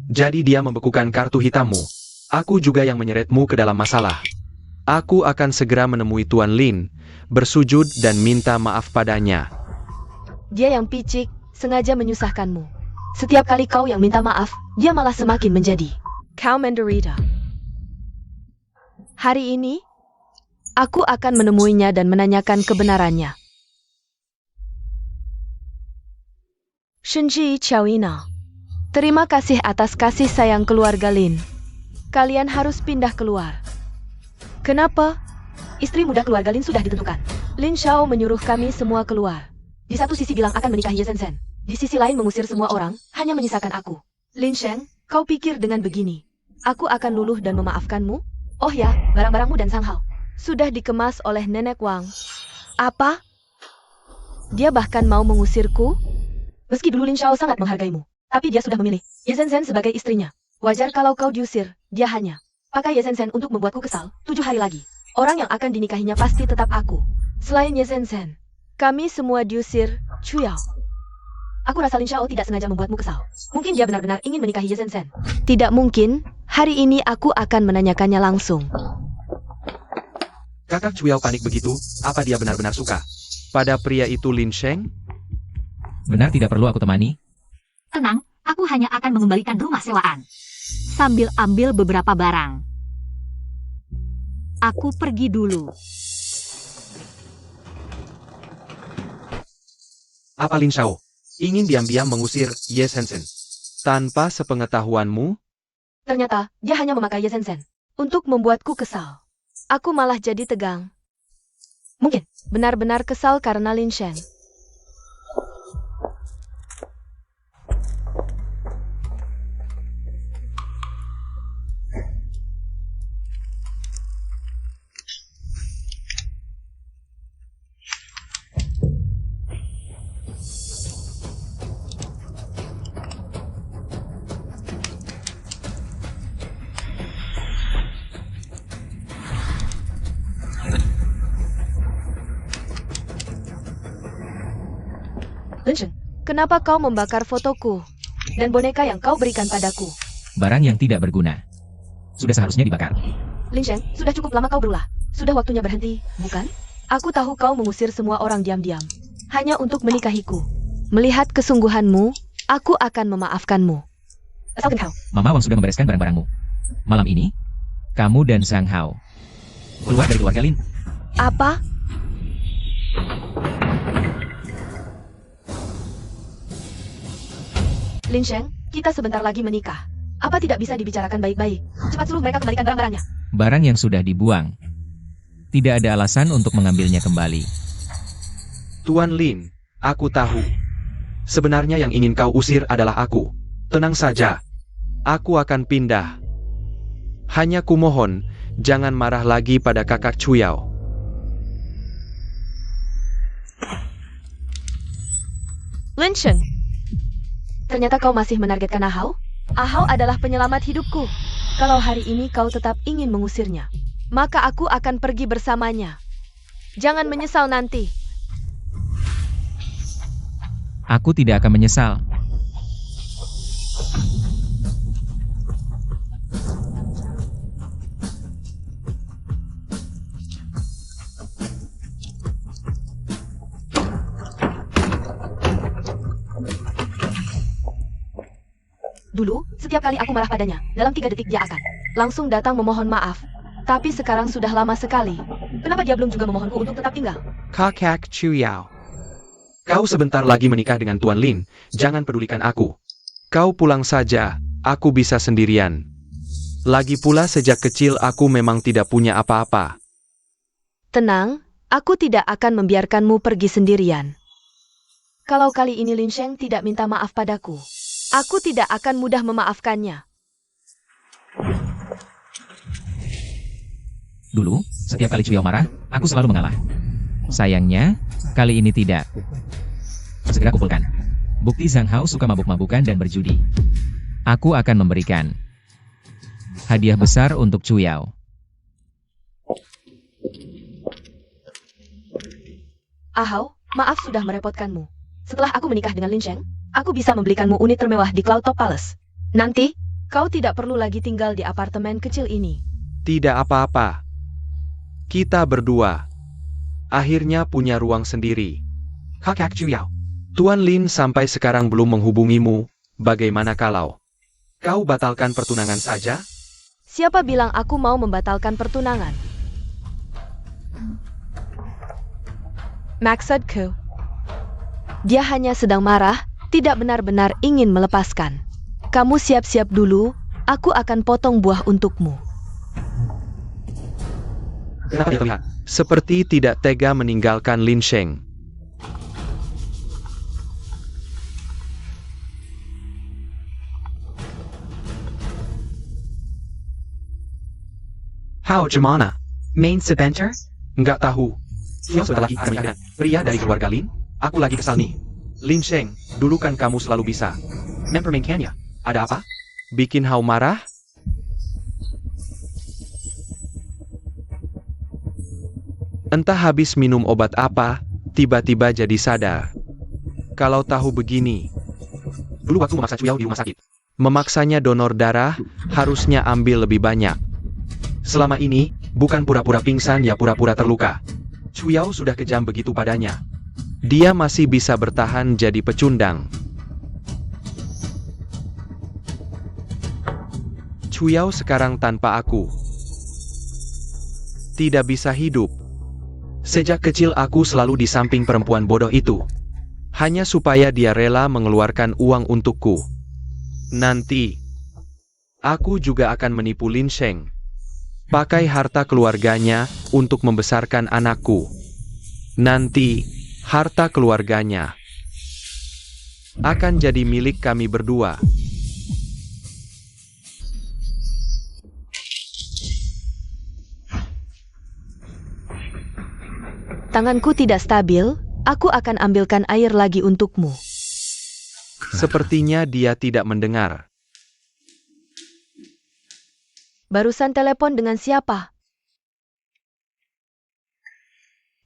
Jadi dia membekukan kartu hitammu. Aku juga yang menyeretmu ke dalam masalah. Aku akan segera menemui Tuan Lin, bersujud dan minta maaf padanya. Dia yang picik, sengaja menyusahkanmu. Setiap kali kau yang minta maaf, dia malah semakin menjadi kau menderita. Hari ini, aku akan menemuinya dan menanyakan kebenarannya. Shenji Qiaoina. Terima kasih atas kasih sayang keluarga Lin. Kalian harus pindah keluar. Kenapa? Istri muda keluarga Lin sudah ditentukan. Lin Xiao menyuruh kami semua keluar. Di satu sisi bilang akan menikahi Ye Zhen. Di sisi lain mengusir semua orang, hanya menyisakan aku. Lin Sheng, kau pikir dengan begini, aku akan luluh dan memaafkanmu? Oh ya, barang-barangmu dan Sang Hao sudah dikemas oleh Nenek Wang. Apa? Dia bahkan mau mengusirku? Meski dulu Lin Xiao sangat menghargaimu, tapi dia sudah memilih Ye Zhen sebagai istrinya. Wajar kalau kau diusir, dia hanya pakai Ye Zhen untuk membuatku kesal. 7 hari lagi, orang yang akan dinikahinya pasti tetap aku. Selain Ye Zhen, kami semua diusir, Chuyao. Aku rasa Lin Xiao tidak sengaja membuatmu kesal. Mungkin dia benar-benar ingin menikahi Ye Zhenzen. Tidak mungkin. Hari ini aku akan menanyakannya langsung. Kakak Chuyao panik begitu, apa dia benar-benar suka pada pria itu Lin Sheng? Benar tidak perlu aku temani? Tenang, aku hanya akan mengembalikan rumah sewaan. Sambil ambil beberapa barang. Aku pergi dulu. Apa Lin Xiao ingin diam-diam mengusir Ye Zhenzen tanpa sepengetahuanmu? Ternyata, dia hanya memakai Ye Zhenzen untuk membuatku kesal. Aku malah jadi tegang. Mungkin, benar-benar kesal karena Lin Sheng. Lin Sheng, kenapa kau membakar fotoku dan boneka yang kau berikan padaku? Barang yang tidak berguna. Sudah seharusnya dibakar. Lin Sheng, sudah cukup lama kau berulah. Sudah waktunya berhenti, bukan? Aku tahu kau mengusir semua orang diam-diam. Hanya untuk menikahiku. Melihat kesungguhanmu, aku akan memaafkanmu. Asalkan kau. Mama Wang sudah membereskan barang-barangmu. Malam ini, kamu dan Sang Hao keluar dari keluarga Lin. Apa? Lin Sheng, kita sebentar lagi menikah. Apa tidak bisa dibicarakan baik-baik? Cepat suruh mereka kembalikan barang-barangnya. Barang yang sudah dibuang. Tidak ada alasan untuk mengambilnya kembali. Tuan Lin, aku tahu. Sebenarnya yang ingin kau usir adalah aku. Tenang saja. Aku akan pindah. Hanya kumohon, jangan marah lagi pada kakak Chuyao. Lin Sheng, ternyata kau masih menargetkan Ahau? Ahau adalah penyelamat hidupku. Kalau hari ini kau tetap ingin mengusirnya, maka aku akan pergi bersamanya. Jangan menyesal nanti. Aku tidak akan menyesal. Dulu, setiap kali aku marah padanya, dalam 3 detik dia akan langsung datang memohon maaf. Tapi sekarang sudah lama sekali. Kenapa dia belum juga memohonku untuk tetap tinggal? Kakak Chuyao. Kau sebentar lagi menikah dengan Tuan Lin, jangan pedulikan aku. Kau pulang saja, aku bisa sendirian. Lagi pula sejak kecil aku memang tidak punya apa-apa. Tenang, aku tidak akan membiarkanmu pergi sendirian. Kalau kali ini Lin Sheng tidak minta maaf padaku, aku tidak akan mudah memaafkannya. Dulu, setiap kali Chuyao marah, aku selalu mengalah. Sayangnya, kali ini tidak. Segera kumpulkan. Bukti Zhang Hao suka mabuk-mabukan dan berjudi. Aku akan memberikan hadiah besar untuk Chuyao. Ahau, maaf sudah merepotkanmu. Setelah aku menikah dengan Lin Sheng, aku bisa membelikanmu unit termewah di Cloud Top Palace. Nanti, kau tidak perlu lagi tinggal di apartemen kecil ini. Tidak apa-apa. Kita berdua akhirnya punya ruang sendiri. Kakak Chuyao, Tuan Lin sampai sekarang belum menghubungimu. Bagaimana kalau kau batalkan pertunangan saja? Siapa bilang aku mau membatalkan pertunangan? Maksudku, dia hanya sedang marah, tidak benar-benar ingin melepaskan. Kamu siap-siap dulu, aku akan potong buah untukmu. Kenapa dia terlihat seperti tidak tega meninggalkan Lin Sheng? How gimana? Main sebentar? Nggak tahu. Siapa sebentar lagi akan menikah dengan pria dari keluarga Lin? Aku lagi kesal nih. Lin Sheng, dulu kan kamu selalu bisa mempermainkannya. Ada apa? Bikin Hao marah? Entah habis minum obat apa, tiba-tiba jadi sadar. Kalau tahu begini, Dulu waktu memaksa Chuyao di rumah sakit. Memaksanya donor darah, harusnya ambil lebih banyak. Selama ini, bukan pura-pura pingsan ya pura-pura terluka. Chuyao sudah kejam begitu padanya. Dia masih bisa bertahan jadi pecundang. Chuyao sekarang tanpa aku tidak bisa hidup. Sejak kecil aku selalu di samping perempuan bodoh itu. Hanya supaya dia rela mengeluarkan uang untukku. Nanti, aku juga akan menipu Lin Sheng. Pakai harta keluarganya untuk membesarkan anakku. Nanti, harta keluarganya akan jadi milik kami berdua. Tanganku tidak stabil, aku akan ambilkan air lagi untukmu. Sepertinya dia tidak mendengar. Barusan telepon dengan siapa?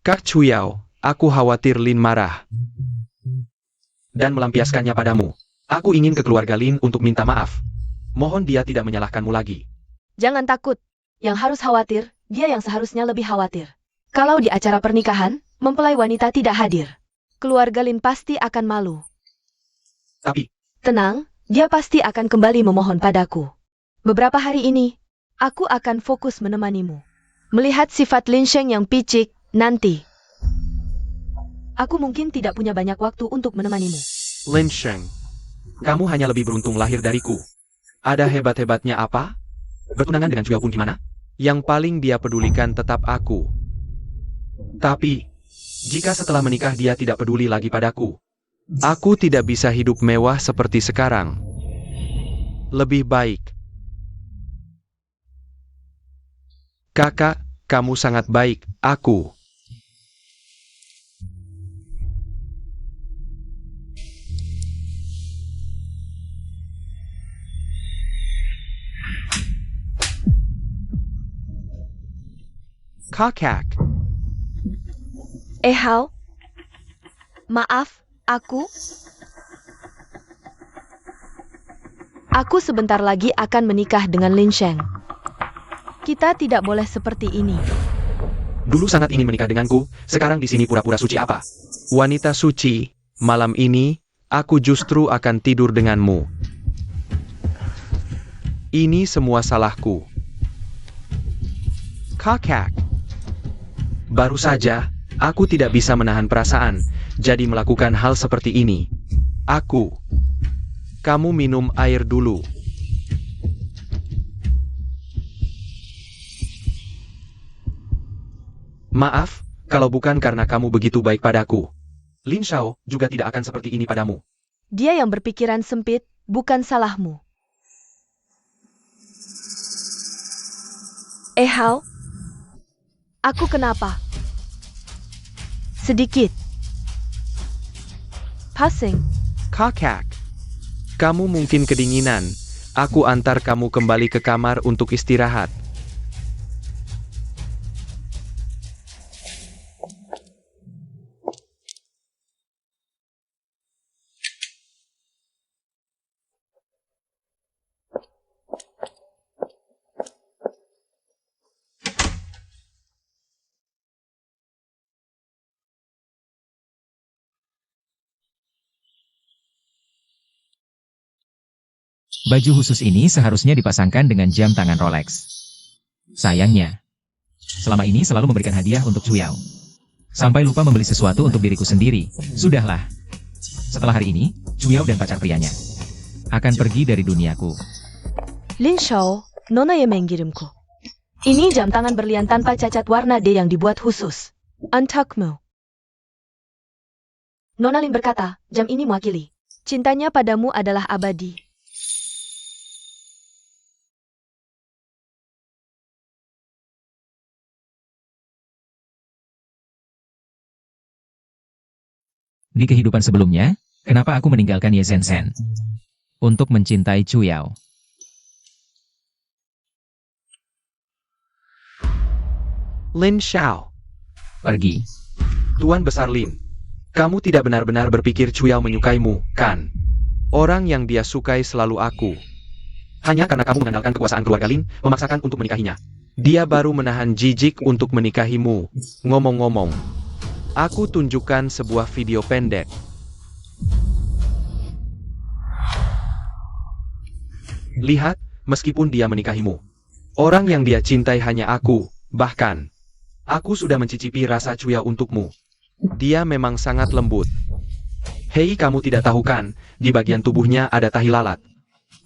Kak Chuyao, aku khawatir Lin marah. Dan melampiaskannya padamu. Aku ingin ke keluarga Lin untuk minta maaf. Mohon dia tidak menyalahkanmu lagi. Jangan takut. Yang harus khawatir, dia yang seharusnya lebih khawatir. Kalau di acara pernikahan, mempelai wanita tidak hadir. Keluarga Lin pasti akan malu. Tapi, Tenang, dia pasti akan kembali memohon padaku. Beberapa hari ini, aku akan fokus menemanimu. Melihat sifat Lin Sheng yang picik, nanti. Aku mungkin tidak punya banyak waktu untuk menemanimu. Lin Sheng, kamu hanya lebih beruntung lahir dariku. ada hebat-hebatnya apa? Bertunangan dengan Chuyao pun gimana? Yang paling dia pedulikan tetap aku. Tapi, jika setelah menikah dia tidak peduli lagi padaku. Aku tidak bisa hidup mewah seperti sekarang. Lebih baik. Kakak, kamu sangat baik, aku. Kakak, Hao? Maaf, aku sebentar lagi akan menikah dengan Lin Sheng. Kita tidak boleh seperti ini. Dulu sangat ingin menikah denganku, sekarang di sini pura-pura suci apa? wanita suci, malam ini, aku justru akan tidur denganmu. Ini semua salahku. Kakak, Baru saja, aku tidak bisa menahan perasaan, jadi melakukan hal seperti ini. kamu minum air dulu. Maaf, kalau bukan karena kamu begitu baik padaku. Lin Shao juga tidak akan seperti ini padamu. Dia yang berpikiran sempit, bukan salahmu. Hao? Aku kenapa? Sedikit. Pusing. Kakak, kamu mungkin kedinginan. Aku antar kamu kembali ke kamar untuk istirahat. Baju khusus ini seharusnya dipasangkan dengan jam tangan Rolex. Sayangnya, selama ini selalu memberikan hadiah untuk Chuyao. Sampai lupa membeli sesuatu untuk diriku sendiri. Sudahlah. Setelah hari ini, Chuyao dan pacar prianya akan pergi dari duniaku. Lin Shao, Nona yang mengirimku. Ini jam tangan berlian tanpa cacat warna D yang dibuat khusus. Untukmu. Nona Lin berkata, jam ini mewakili. Cintanya padamu adalah abadi. Di kehidupan sebelumnya, kenapa aku meninggalkan Ye Zhenchen untuk mencintai Chuyao? Lin Shao, Pergi. Tuan Besar Lin, kamu tidak benar-benar berpikir Chuyao menyukaimu, kan? Orang yang dia sukai selalu aku. Hanya karena kamu mengandalkan kekuasaan keluarga Lin, memaksakan untuk menikahinya. Dia baru menahan Jijik untuk menikahimu. Ngomong-ngomong, aku tunjukkan sebuah video pendek. Lihat, meskipun dia menikahimu. Orang yang dia cintai hanya aku. Bahkan, Aku sudah mencicipi rasa cuya untukmu. dia memang sangat lembut. Hei, kamu tidak tahu kan, di bagian tubuhnya ada tahi lalat.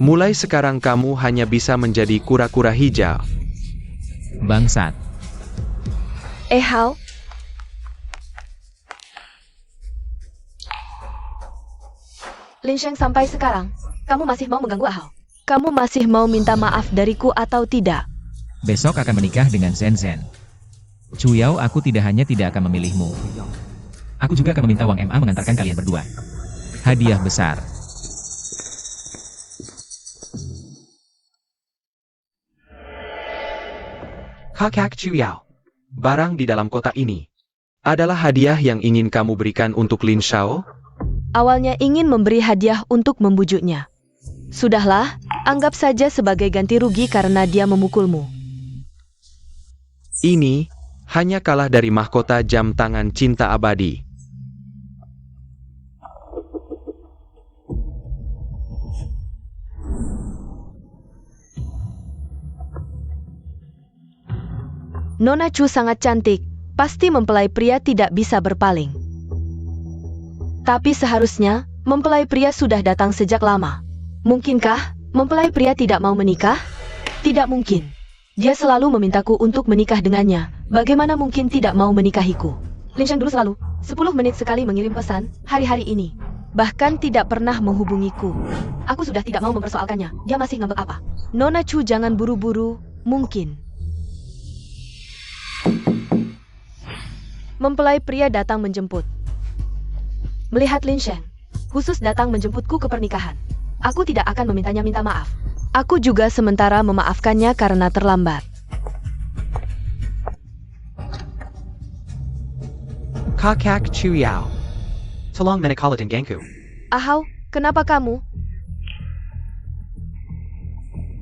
Mulai sekarang kamu hanya bisa menjadi kura-kura hijau. Bangsat. Hao, Lin Sheng, sampai sekarang, kamu masih mau mengganggu Ahao? Kamu masih mau minta maaf dariku atau tidak? Besok akan menikah dengan Zhen Zhen. Cuyao, aku tidak hanya tidak akan memilihmu. Aku juga akan meminta Wang Ma mengantarkan kalian berdua. Hadiah besar. Kakak Cuyao. Barang di dalam kotak ini. Adalah hadiah yang ingin kamu berikan untuk Lin Shao? Awalnya ingin memberi hadiah untuk membujuknya. Sudahlah, anggap saja sebagai ganti rugi karena dia memukulmu. Ini hanya kalah dari mahkota jam tangan cinta abadi. Nona Chu sangat cantik, pasti mempelai pria tidak bisa berpaling. Tapi seharusnya, mempelai pria sudah datang sejak lama. Mungkinkah, mempelai pria tidak mau menikah? Tidak mungkin. Dia selalu memintaku untuk menikah dengannya, bagaimana mungkin tidak mau menikahiku? Lin Sheng dulu selalu, 10 menit sekali mengirim pesan, hari-hari ini. Bahkan tidak pernah menghubungiku. Aku sudah tidak mau mempersoalkannya, dia masih ngambek apa? Nona Chu, jangan buru-buru, mungkin. Mempelai pria datang menjemput. Melihat Lin Sheng, khusus datang menjemputku ke pernikahan. Aku tidak akan memintanya minta maaf. Aku juga sementara memaafkannya karena terlambat. Kakak Cuyao. Tolong menikahkan gangku. Ahau, kenapa kamu?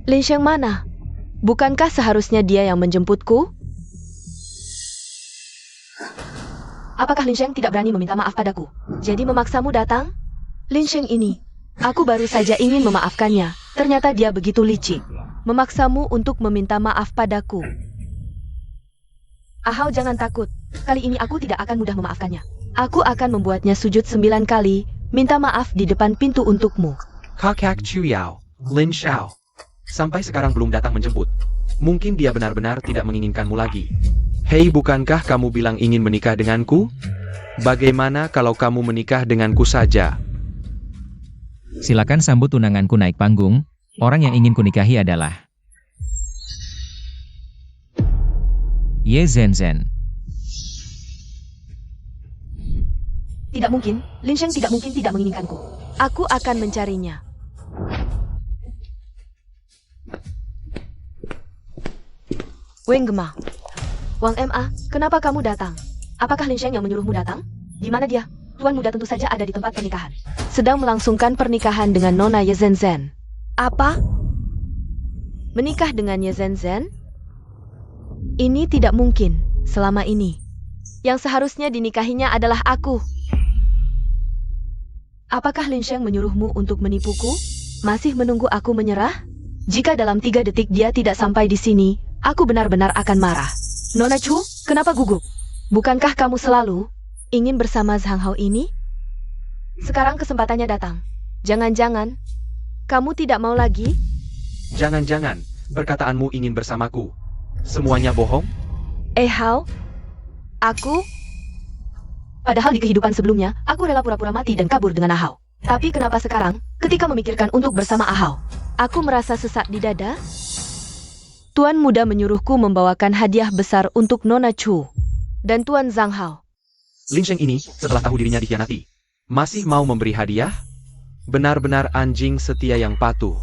Lin Sheng mana? Bukankah seharusnya dia yang menjemputku? Apakah Lin Sheng tidak berani meminta maaf padaku? Jadi memaksamu datang? Lin Sheng ini, aku baru saja ingin memaafkannya. Ternyata dia begitu licik. Memaksamu untuk meminta maaf padaku. Ahau, jangan takut. Kali ini aku tidak akan mudah memaafkannya. Aku akan membuatnya sujud 9 kali, minta maaf di depan pintu untukmu. Kakak Cuyao. Lin Shao. Sampai sekarang belum datang menjemput. Mungkin dia benar-benar tidak menginginkanmu lagi. Hei, bukankah kamu bilang ingin menikah denganku? Bagaimana kalau kamu menikah denganku saja? Silakan sambut tunanganku naik panggung. Orang yang ingin kunikahi adalah Ye Zhen Zhen. Tidak mungkin, Lin Sheng tidak mungkin tidak menginginkanku. Aku akan mencarinya. Weng Gema. Wang Ma, kenapa kamu datang? Apakah Lin Sheng yang menyuruhmu datang? Di mana dia? Tuan muda tentu saja ada di tempat pernikahan. Sedang melangsungkan pernikahan dengan Nona Ye Zhen Zhen. Apa? Menikah dengan Ye Zhen Zhen? Ini tidak mungkin, selama ini. Yang seharusnya dinikahinya adalah aku. Apakah Lin Sheng menyuruhmu untuk menipuku? Masih menunggu aku menyerah? Jika dalam 3 detik dia tidak sampai di sini, aku benar-benar akan marah. Nona Chu, kenapa gugup? Bukankah kamu selalu ingin bersama Zhang Hao ini? Sekarang kesempatannya datang. Jangan-jangan kamu tidak mau lagi? Jangan-jangan, perkataanmu ingin bersamaku. Semuanya bohong? Hao? Aku? Padahal di kehidupan sebelumnya, aku rela pura-pura mati dan kabur dengan Ahau. Tapi kenapa sekarang, ketika memikirkan untuk bersama Ahau, aku merasa sesak di dada? Tuan muda menyuruhku membawakan hadiah besar untuk Nona Chu dan Tuan Zhang Hao. Lin Sheng ini, setelah tahu dirinya dikhianati, Masih mau memberi hadiah? Benar-benar anjing setia yang patuh.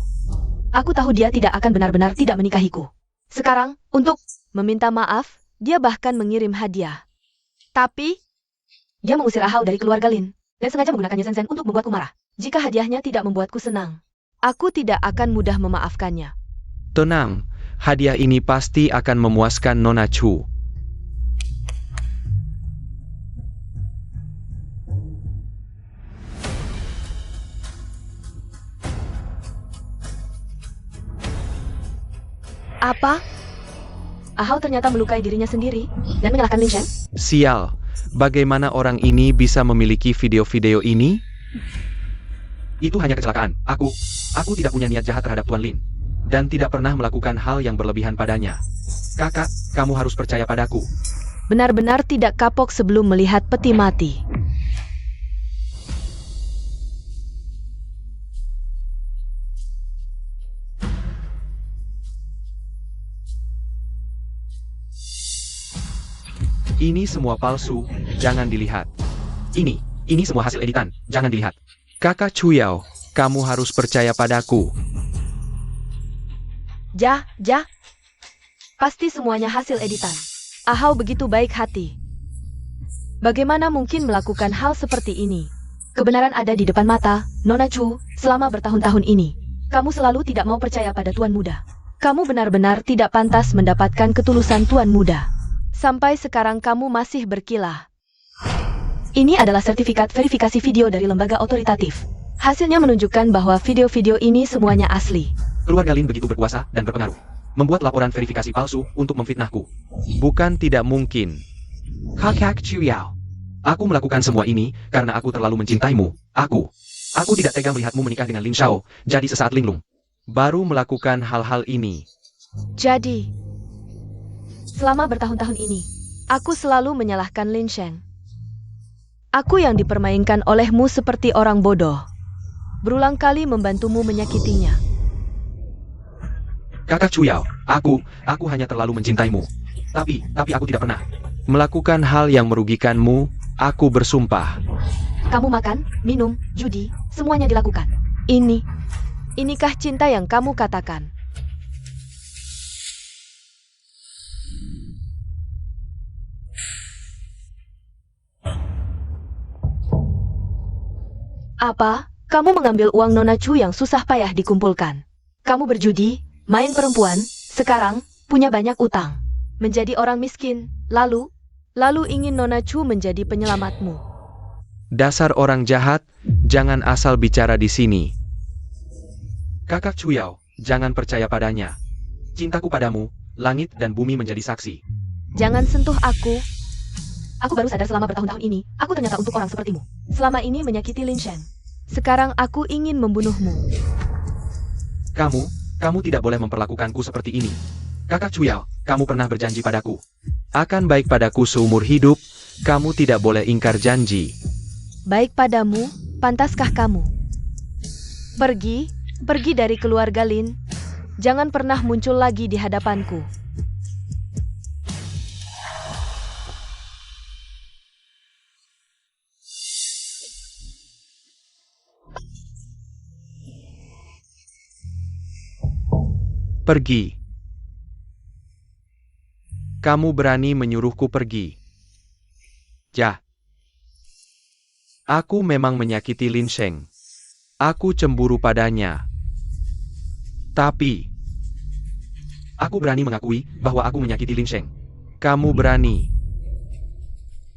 Aku tahu dia tidak akan benar-benar tidak menikahiku. Sekarang, untuk meminta maaf, dia bahkan mengirim hadiah. Tapi, dia mengusir Ahau dari keluarga Lin, dan sengaja menggunakan Ye Zhen Zhen untuk membuatku marah. Jika hadiahnya tidak membuatku senang, aku tidak akan mudah memaafkannya. Tenang, hadiah ini pasti akan memuaskan Nona Chu. Apa? Ahau ternyata melukai dirinya sendiri dan menyalahkan Lin Sheng? Sial, bagaimana orang ini bisa memiliki video-video ini? Itu hanya kecelakaan. Aku tidak punya niat jahat terhadap Tuan Lin. Dan tidak pernah melakukan hal yang berlebihan padanya. Kakak, kamu harus percaya padaku. Benar-benar tidak kapok sebelum melihat peti mati. Ini semua palsu, jangan dilihat. Ini semua hasil editan, jangan dilihat. Kakak Chuyao, kamu harus percaya padaku. Jah. Pasti semuanya hasil editan. Ahau begitu baik hati. Bagaimana mungkin melakukan hal seperti ini? Kebenaran ada di depan mata, Nona Chu, selama bertahun-tahun ini. Kamu selalu tidak mau percaya pada Tuan Muda. Kamu benar-benar tidak pantas mendapatkan ketulusan Tuan Muda. Sampai sekarang kamu masih berkilah. Ini adalah sertifikat verifikasi video dari lembaga otoritatif. Hasilnya menunjukkan bahwa video-video ini semuanya asli. Keluarga Lin begitu berkuasa dan berpengaruh. Membuat laporan verifikasi palsu untuk memfitnahku. Bukan tidak mungkin. Kakak Chuyao. Aku melakukan semua ini karena aku terlalu mencintaimu. Aku tidak tega melihatmu menikah dengan Lin Shao, jadi sesaat linglung. Baru melakukan hal-hal ini. Jadi, selama bertahun-tahun ini, aku selalu menyalahkan Lin Sheng. Aku yang dipermainkan olehmu seperti orang bodoh. Berulang kali membantumu menyakitinya. Kakak Chuyao, aku hanya terlalu mencintaimu. Tapi aku tidak pernah. Melakukan hal yang merugikanmu, aku bersumpah. Kamu makan, minum, judi, semuanya dilakukan. Inikah cinta yang kamu katakan? Apa? Kamu mengambil uang Nona Chu yang susah payah dikumpulkan. Kamu berjudi, main perempuan, sekarang punya banyak utang. Menjadi orang miskin, lalu ingin Nona Chu menjadi penyelamatmu. Dasar orang jahat, jangan asal bicara di sini. Kakak Chuyao, jangan percaya padanya. Cintaku padamu, langit dan bumi menjadi saksi. Jangan sentuh aku. Aku baru sadar selama bertahun-tahun ini, aku ternyata untuk orang sepertimu. Selama ini menyakiti Lin Sheng. Sekarang aku ingin membunuhmu. Kamu tidak boleh memperlakukanku seperti ini. Kakak Chuyao, kamu pernah berjanji padaku. Akan baik padaku seumur hidup, kamu tidak boleh ingkar janji. Baik padamu, pantaskah kamu? Pergi dari keluarga Lin. Jangan pernah muncul lagi di hadapanku. Pergi. Kamu berani menyuruhku pergi. Jah. Aku memang menyakiti Lin Sheng. Aku cemburu padanya. Tapi, aku berani mengakui bahwa aku menyakiti Lin Sheng. Kamu berani.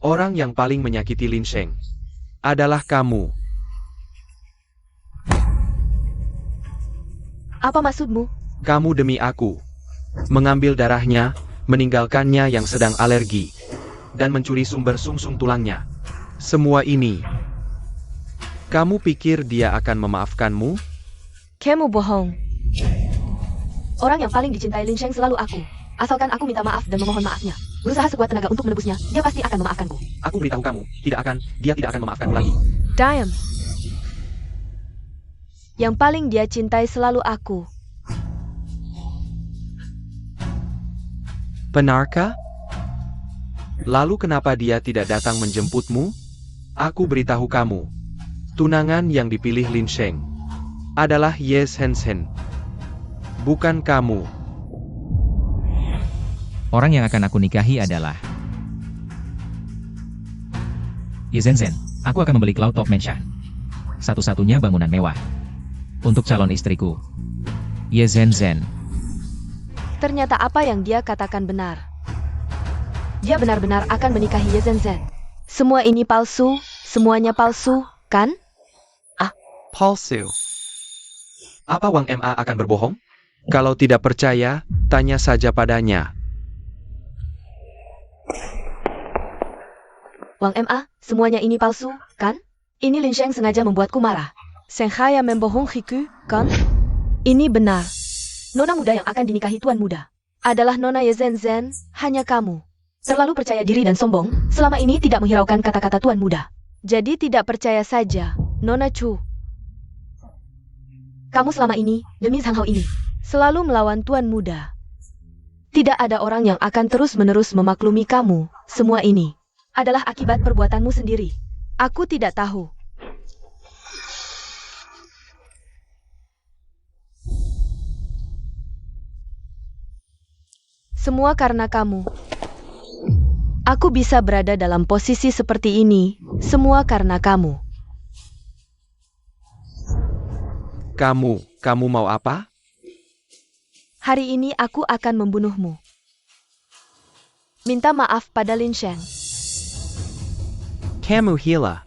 Orang yang paling menyakiti Lin Sheng adalah kamu. Apa maksudmu? Kamu demi aku. Mengambil darahnya, meninggalkannya yang sedang alergi, dan mencuri sumber sumsum tulangnya. Semua ini. Kamu pikir dia akan memaafkanmu? Kamu bohong. Orang yang paling dicintai Lin Sheng selalu aku. Asalkan aku minta maaf dan memohon maafnya. Berusaha sekuat tenaga untuk menebusnya, dia pasti akan memaafkanku. Aku beritahu kamu, dia tidak akan memaafkanmu lagi. Diam. Yang paling dia cintai selalu aku. Benarkah? Lalu kenapa dia tidak datang menjemputmu? Aku beritahu kamu. Tunangan yang dipilih Lin Sheng adalah Ye Zhenchen. Bukan kamu. Orang yang akan aku nikahi adalah Ye Zhenchen. Aku akan membeli Cloud Top Mansion. satu-satunya bangunan mewah. Untuk calon istriku. Ye Zhen. Ternyata apa yang dia katakan benar. Dia benar-benar akan menikahi Ye Zhen. Semua ini palsu, semuanya palsu, kan? Palsu. Apa Wang Ma akan berbohong? Kalau tidak percaya, tanya saja padanya. Wang Ma, semuanya ini palsu, kan? Ini Lin Sheng sengaja membuatku marah. Shanghai yang membohongiku, kan? Ini benar. Nona muda yang akan dinikahi tuan muda adalah Nona Ye Zhen, hanya kamu. Terlalu percaya diri dan sombong, selama ini tidak menghiraukan kata-kata tuan muda. Jadi tidak percaya saja, Nona Chu. Kamu selama ini, demi Sang Hao ini, selalu melawan tuan muda. Tidak ada orang yang akan terus-menerus memaklumi kamu. Semua ini adalah akibat perbuatanmu sendiri. Aku tidak tahu. Semua karena kamu. Aku bisa berada dalam posisi seperti ini, semua karena kamu. Kamu mau apa? Hari ini aku akan membunuhmu. Minta maaf pada Lin Sheng. Kamu gila.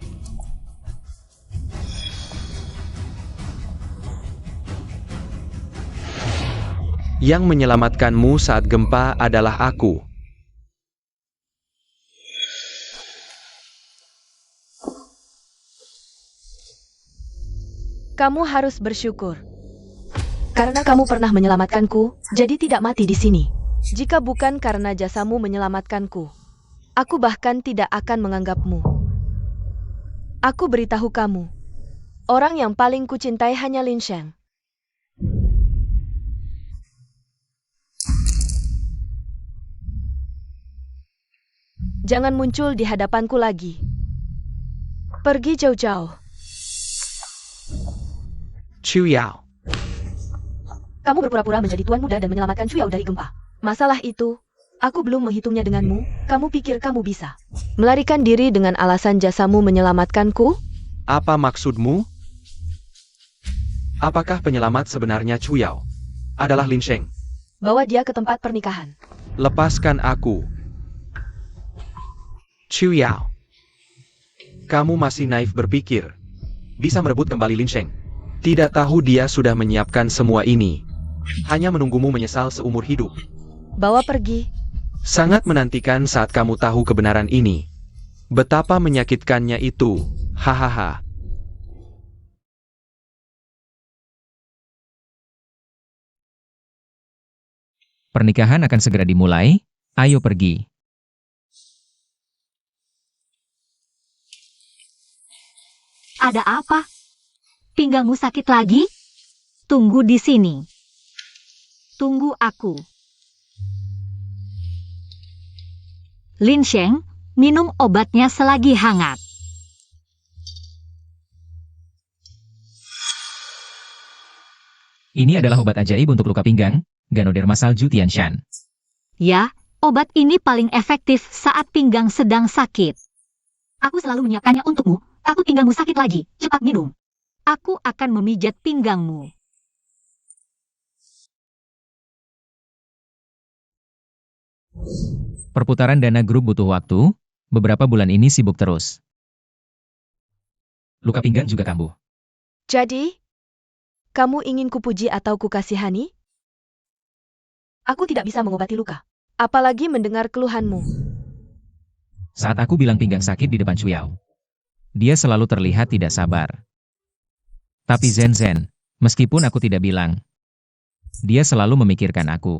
Yang menyelamatkanmu saat gempa adalah aku. Kamu harus bersyukur. Karena kamu pernah menyelamatkanku, jadi tidak mati di sini. Jika bukan karena jasamu menyelamatkanku, aku bahkan tidak akan menganggapmu. Aku beritahu kamu, orang yang paling kucintai hanya Lin Sheng. Jangan muncul di hadapanku lagi. Pergi jauh-jauh. Chu Yao. Kamu berpura-pura menjadi tuan muda dan menyelamatkan Chu Yao dari gempa. Masalah itu, aku belum menghitungnya denganmu. Kamu pikir kamu bisa melarikan diri dengan alasan jasamu menyelamatkanku? Apa maksudmu? Apakah penyelamat sebenarnya Chu Yao adalah Lin Sheng? Bawa dia ke tempat pernikahan. Lepaskan aku. Chu Yao. Kamu masih naif berpikir bisa merebut kembali Lin Sheng. Tidak tahu dia sudah menyiapkan semua ini. Hanya menunggumu menyesal seumur hidup. Bawa pergi. Sangat menantikan saat kamu tahu kebenaran ini. Betapa menyakitkannya itu. Hahaha. Pernikahan akan segera dimulai, ayo pergi. Ada apa? Pinggangmu sakit lagi? Tunggu di sini. Tunggu aku. Lin Sheng, minum obatnya selagi hangat. Ini adalah obat ajaib untuk luka pinggang, Ganoderma Salju Tianshan. Ya, obat ini paling efektif saat pinggang sedang sakit. Aku selalu menyiapkannya untukmu. Takut pinggangmu sakit lagi. Cepat minum. Aku akan memijat pinggangmu. Perputaran dana grup butuh waktu, beberapa bulan ini sibuk terus. Luka pinggang juga kambuh. Jadi, kamu ingin kupuji atau kukasihani? Aku tidak bisa mengobati luka. Apalagi mendengar keluhanmu. Saat aku bilang pinggang sakit di depan Chu Yao, dia selalu terlihat tidak sabar. Tapi Zhen, meskipun aku tidak bilang, dia selalu memikirkan aku.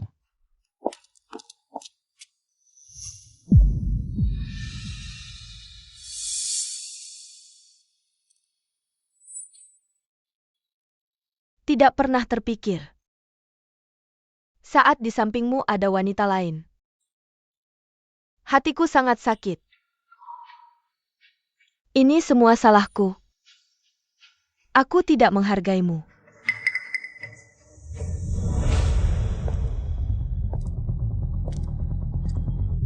Tidak pernah terpikir. Saat di sampingmu ada wanita lain. Hatiku sangat sakit. Ini semua salahku. Aku tidak menghargaimu.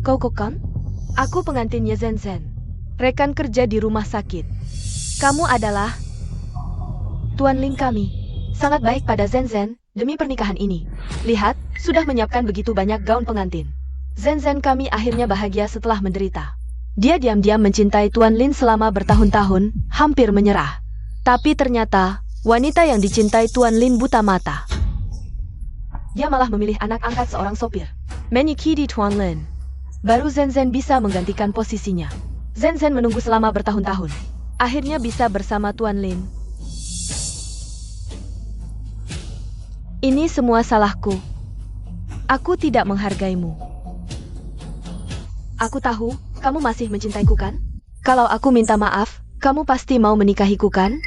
Kau kan? Aku pengantin Ye Zhen, rekan kerja di rumah sakit. Kamu adalah Tuan Lin kami sangat baik pada Zhen Zhen demi pernikahan ini. Lihat, sudah menyiapkan begitu banyak gaun pengantin. Zhen Zhen kami akhirnya bahagia setelah menderita. Dia diam-diam mencintai Tuan Lin selama bertahun-tahun, hampir menyerah. Tapi ternyata, wanita yang dicintai Tuan Lin buta mata. Dia malah memilih anak angkat seorang sopir. Menyukai Tuan Lin. Baru Zhen Zhen bisa menggantikan posisinya. Zhen Zhen menunggu selama bertahun-tahun. Akhirnya bisa bersama Tuan Lin. Ini semua salahku. Aku tidak menghargaimu. Aku tahu, kamu masih mencintaiku kan? Kalau aku minta maaf, kamu pasti mau menikahiku kan?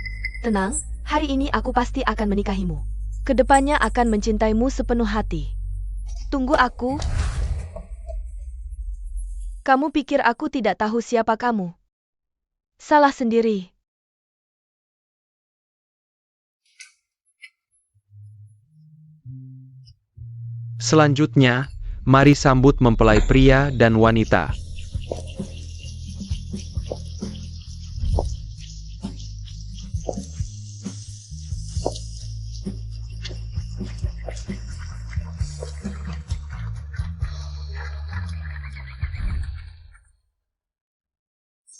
Tenang, hari ini aku pasti akan menikahimu. Kedepannya akan mencintaimu sepenuh hati. Tunggu aku. Kamu pikir aku tidak tahu siapa kamu? Salah sendiri. Selanjutnya, mari sambut mempelai pria dan wanita.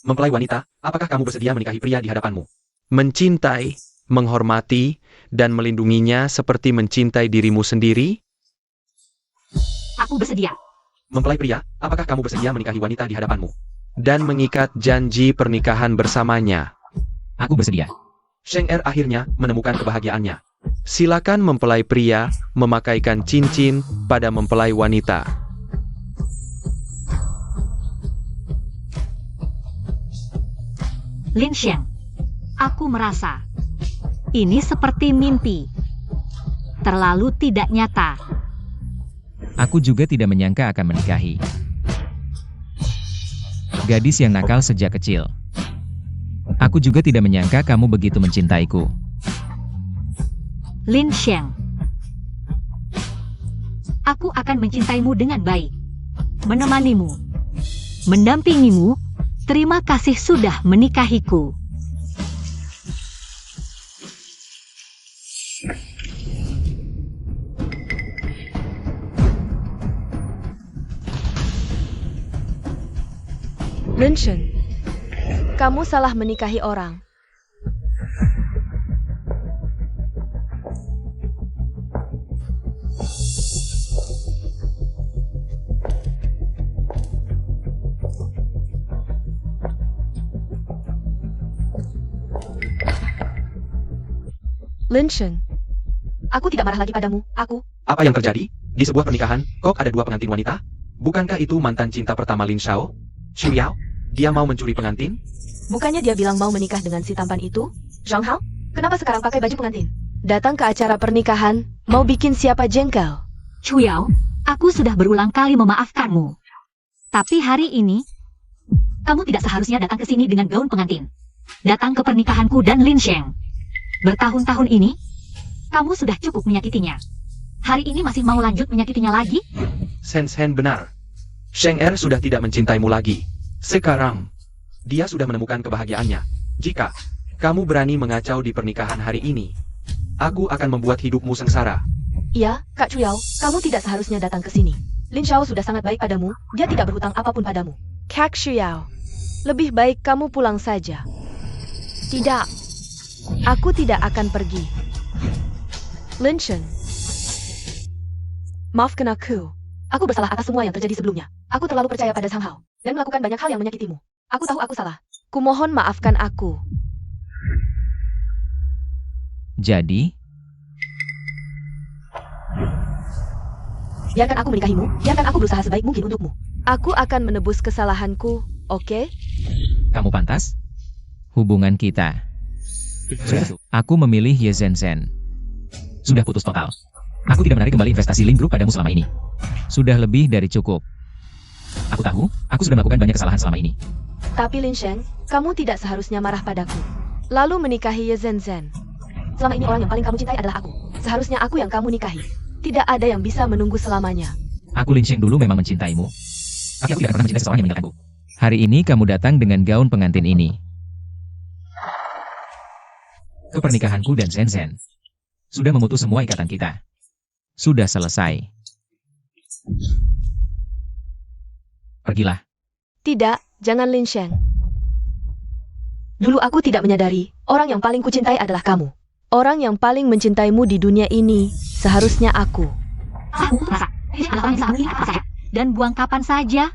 Mempelai wanita, apakah kamu bersedia menikahi pria di hadapanmu? Mencintai, menghormati, dan melindunginya seperti mencintai dirimu sendiri? Aku bersedia. Mempelai pria, apakah kamu bersedia menikahi wanita di hadapanmu? Dan mengikat janji pernikahan bersamanya. Aku bersedia. Sheng Er akhirnya menemukan kebahagiaannya. Silakan mempelai pria memakaikan cincin pada mempelai wanita. Lin Sheng, aku merasa ini seperti mimpi. Terlalu tidak nyata. Aku juga tidak menyangka akan menikahi gadis yang nakal sejak kecil. Aku juga tidak menyangka kamu begitu mencintaiku. Lin Sheng, aku akan mencintaimu dengan baik. Menemanimu. Mendampingimu. Terima kasih sudah menikahiku. Lin Sheng, kamu salah menikahi orang. Lin Sheng, aku tidak marah lagi padamu. Apa yang terjadi? Di sebuah pernikahan, kok ada dua pengantin wanita? Bukankah itu mantan cinta pertama Lin Shao? Xu Yao? Dia mau mencuri pengantin? Bukannya dia bilang mau menikah dengan si tampan itu? Zhang Hao, kenapa sekarang pakai baju pengantin? Datang ke acara pernikahan, mau bikin siapa jengkel? Chu Yao, aku sudah berulang kali memaafkanmu. Tapi hari ini, kamu tidak seharusnya datang ke sini dengan gaun pengantin. Datang ke pernikahanku dan Lin Sheng. Bertahun-tahun ini, kamu sudah cukup menyakitinya. Hari ini masih mau lanjut menyakitinya lagi? Zhen Zhen benar. Sheng Er sudah tidak mencintaimu lagi. Sekarang, Dia sudah menemukan kebahagiaannya. Jika kamu berani mengacau di pernikahan hari ini, aku akan membuat hidupmu sengsara. Iya, Kak Chuyao, kamu tidak seharusnya datang ke sini. Lin Shao sudah sangat baik padamu, dia tidak berhutang apapun padamu. Kak Chuyao, lebih baik kamu pulang saja. Tidak, aku tidak akan pergi. Lin Sheng, maafkan aku. Aku bersalah atas semua yang terjadi sebelumnya. Aku terlalu percaya pada Zhang Hao, dan melakukan banyak hal yang menyakitimu. Aku tahu aku salah. Kumohon maafkan aku. Jadi, Biarkan aku menikahimu, biarkan aku berusaha sebaik mungkin untukmu. Aku akan menebus kesalahanku, oke? kamu pantas? Hubungan kita. Aku memilih Ye Zhen Zhen. Sudah putus total. Aku tidak menarik kembali investasi Lin Group padamu selama ini. Sudah lebih dari cukup. Aku tahu, aku sudah melakukan banyak kesalahan selama ini. Tapi Lin Sheng, kamu tidak seharusnya marah padaku. Lalu menikahi Ye Zhen Zhen. Selama ini orang yang paling kamu cintai adalah aku. Seharusnya aku yang kamu nikahi. Tidak ada yang bisa menunggu selamanya. Aku Lin Sheng dulu memang mencintaimu. Tapi aku tidak pernah mencintai seseorang yang meninggalkanku. Hari ini kamu datang dengan gaun pengantin ini. ke pernikahanku dan Shenzhen. Sudah memutus semua ikatan kita. Sudah selesai. Pergilah. Tidak, jangan Lin Sheng. Dulu aku tidak menyadari, orang yang paling kucintai adalah kamu. Orang yang paling mencintaimu di dunia ini, seharusnya aku. Aku rasa, dia adalah orang yang sangat mencintai saya. Dan buang kapan saja.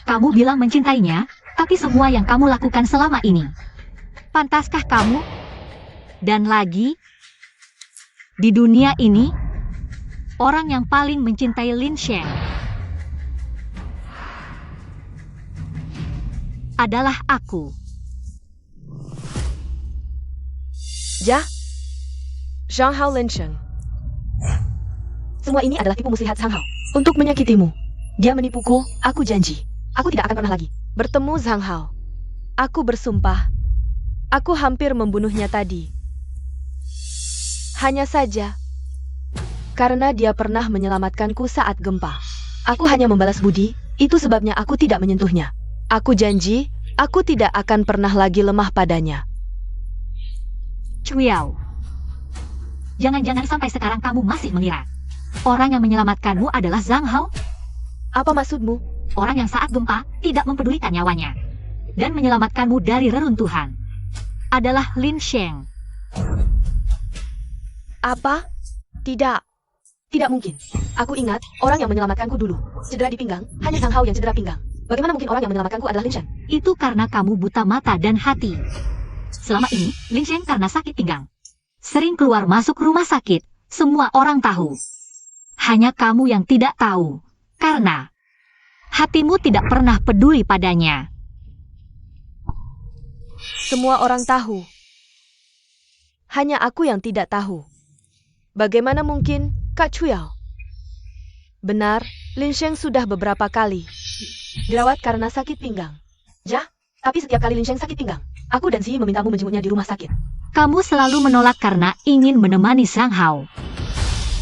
Kamu bilang mencintainya, tapi semua yang kamu lakukan selama ini. Pantaskah kamu? Dan lagi, di dunia ini, orang yang paling mencintai Lin Sheng adalah aku. Zhang Hao Lin Sheng. Semua ini adalah tipu muslihat Zhang Hao untuk menyakitimu. Dia menipuku, aku janji. Aku tidak akan pernah lagi bertemu Zhang Hao. Aku bersumpah. Aku hampir membunuhnya tadi. Hanya saja, karena dia pernah menyelamatkanku saat gempa. Aku hanya membalas budi, itu sebabnya aku tidak menyentuhnya. Aku janji, aku tidak akan pernah lagi lemah padanya. Chuyao, jangan-jangan sampai sekarang kamu masih mengira orang yang menyelamatkanmu adalah Zhang Hao? Apa maksudmu? Orang yang saat gempa tidak mempedulikan nyawanya dan menyelamatkanmu dari reruntuhan adalah Lin Sheng. Apa? Tidak. Tidak mungkin. Aku ingat, orang yang menyelamatkanku dulu cedera di pinggang, hanya Zhang Hao yang cedera pinggang. Bagaimana mungkin orang yang menyelamatkanku adalah Lin Sheng? Itu karena kamu buta mata dan hati. Selama ini, Lin Sheng karena sakit pinggang sering keluar masuk rumah sakit. Semua orang tahu. Hanya kamu yang tidak tahu. Karena hatimu tidak pernah peduli padanya. Semua orang tahu. Hanya aku yang tidak tahu. Bagaimana mungkin, Kak Chuyao? Benar, Lin Sheng sudah beberapa kali dirawat karena sakit pinggang. Tapi setiap kali Lin Sheng sakit pinggang, aku dan Ziyi memintamu menjenguknya di rumah sakit. Kamu selalu menolak karena ingin menemani Zhang Hao.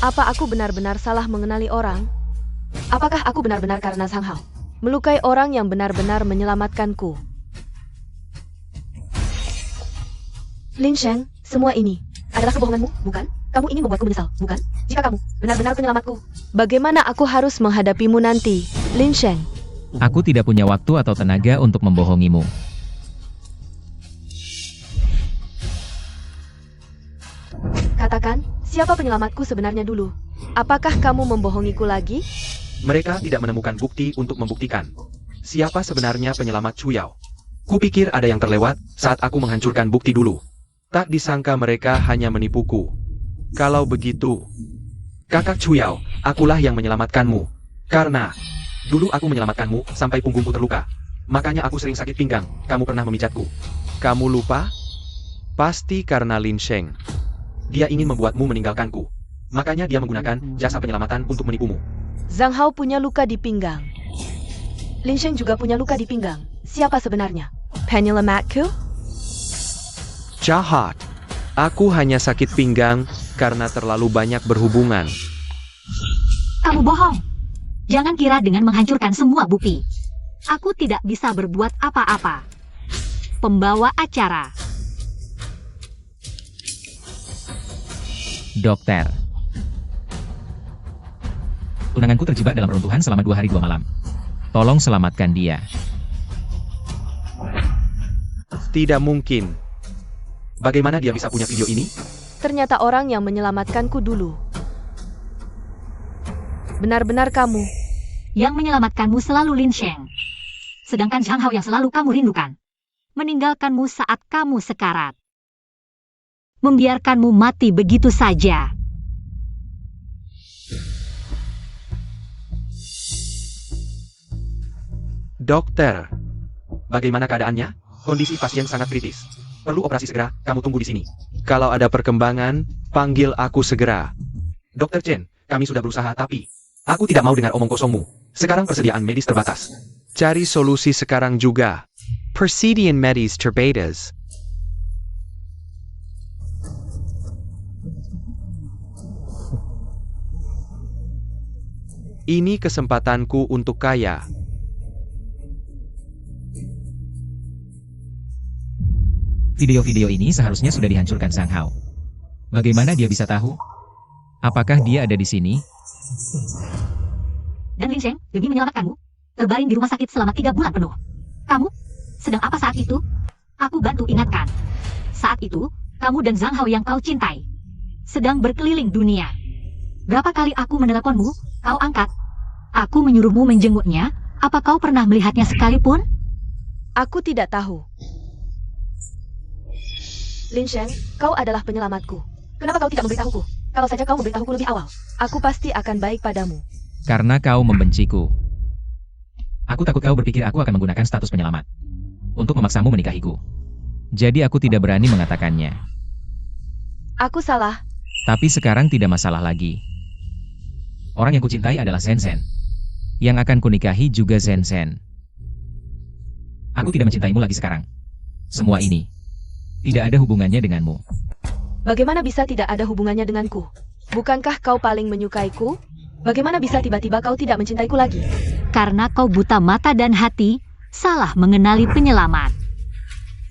Apa aku benar-benar salah mengenali orang? Apakah aku benar-benar karena Zhang Hao melukai orang yang benar-benar menyelamatkanku? Lin Sheng, semua ini adalah kebohonganmu, bukan? Kamu ingin membuatku menyesal, bukan? Jika kamu benar-benar penyelamatku, bagaimana aku harus menghadapimu nanti, Lin Sheng? Aku tidak punya waktu atau tenaga untuk membohongimu. Katakan, siapa penyelamatku sebenarnya dulu? Apakah kamu membohongiku lagi? Mereka tidak menemukan bukti untuk membuktikan siapa sebenarnya penyelamat Chuyao. Kupikir ada yang terlewat saat aku menghancurkan bukti dulu. Tak disangka mereka hanya menipuku. Kalau begitu, kakak Chuyao, akulah yang menyelamatkanmu. Karena dulu aku menyelamatkanmu sampai punggungku terluka. Makanya aku sering sakit pinggang, kamu pernah memijatku. Kamu lupa? Pasti karena Lin Sheng. Dia ingin membuatmu meninggalkanku. Makanya dia menggunakan jasa penyelamatan untuk menipumu. Zhang Hao punya luka di pinggang. Lin Sheng juga punya luka di pinggang. Siapa sebenarnya? Penyelamatku? Jahat. Aku hanya sakit pinggang karena terlalu banyak berhubungan. Kamu bohong. Jangan kira dengan menghancurkan semua bukti aku tidak bisa berbuat apa-apa. Pembawa acara. Dokter. Tunanganku terjebak dalam runtuhan selama 2 hari 2 malam. Tolong selamatkan dia. Tidak mungkin. Bagaimana dia bisa punya video ini? Ternyata orang yang menyelamatkanku dulu. Benar-benar kamu. Yang menyelamatkanmu selalu Lin Sheng. Sedangkan Zhang Hao yang selalu kamu rindukan meninggalkanmu saat kamu sekarat. Membiarkanmu mati begitu saja. Dokter, bagaimana keadaannya? Kondisi pasien sangat kritis. Perlu operasi segera, kamu tunggu di sini. Kalau ada perkembangan, panggil aku segera. Dokter Chen, kami sudah berusaha tapi aku tidak mau dengar omong kosongmu. Sekarang persediaan medis terbatas. Cari solusi sekarang juga. Persediaan medis terbatas. Ini kesempatanku untuk kaya. Video-video ini seharusnya sudah dihancurkan Zhang Hao. Bagaimana dia bisa tahu? Apakah dia ada di sini? Dan Lin Sheng, demi menyelamatkanmu, terbaring di rumah sakit selama 3 bulan penuh. Kamu sedang apa saat itu? Aku bantu ingatkan. Saat itu, kamu dan Zhang Hao yang kau cintai sedang berkeliling dunia. Berapa kali aku meneleponmu, kau angkat. Aku menyuruhmu menjenguknya, apa kau pernah melihatnya sekalipun? Aku tidak tahu. Lin Sheng, kau adalah penyelamatku. Kenapa kau tidak memberitahuku? Kalau saja kau memberitahuku lebih awal, aku pasti akan baik padamu. Karena kau membenciku. Aku takut kau berpikir aku akan menggunakan status penyelamat untuk memaksamu menikahiku. Jadi aku tidak berani mengatakannya. Aku salah. Tapi sekarang tidak masalah lagi. Orang yang kucintai adalah Zhen Zhen. Yang akan kunikahi juga Zhen Zhen. Aku tidak mencintaimu lagi sekarang. Semua ini tidak ada hubungannya denganmu. Bagaimana bisa tidak ada hubungannya denganku? Bukankah kau paling menyukaiku? Bagaimana bisa tiba-tiba kau tidak mencintaiku lagi? Karena kau buta mata dan hati, salah mengenali penyelamat.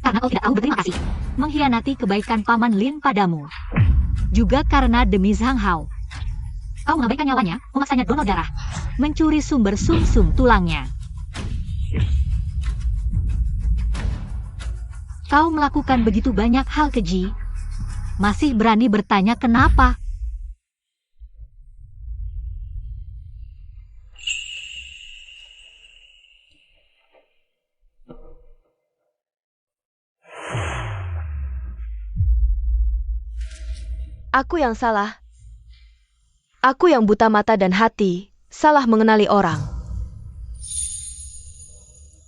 Karena kau tidak tahu berterima kasih, mengkhianati kebaikan Paman Lin padamu. Juga karena demi Zhang Hao. Kau mengabaikan nyawanya, memaksanya donor darah, mencuri sumber sumsum tulangnya. Kau melakukan begitu banyak hal keji, masih berani bertanya kenapa? Aku yang salah. Aku yang buta mata dan hati, salah mengenali orang.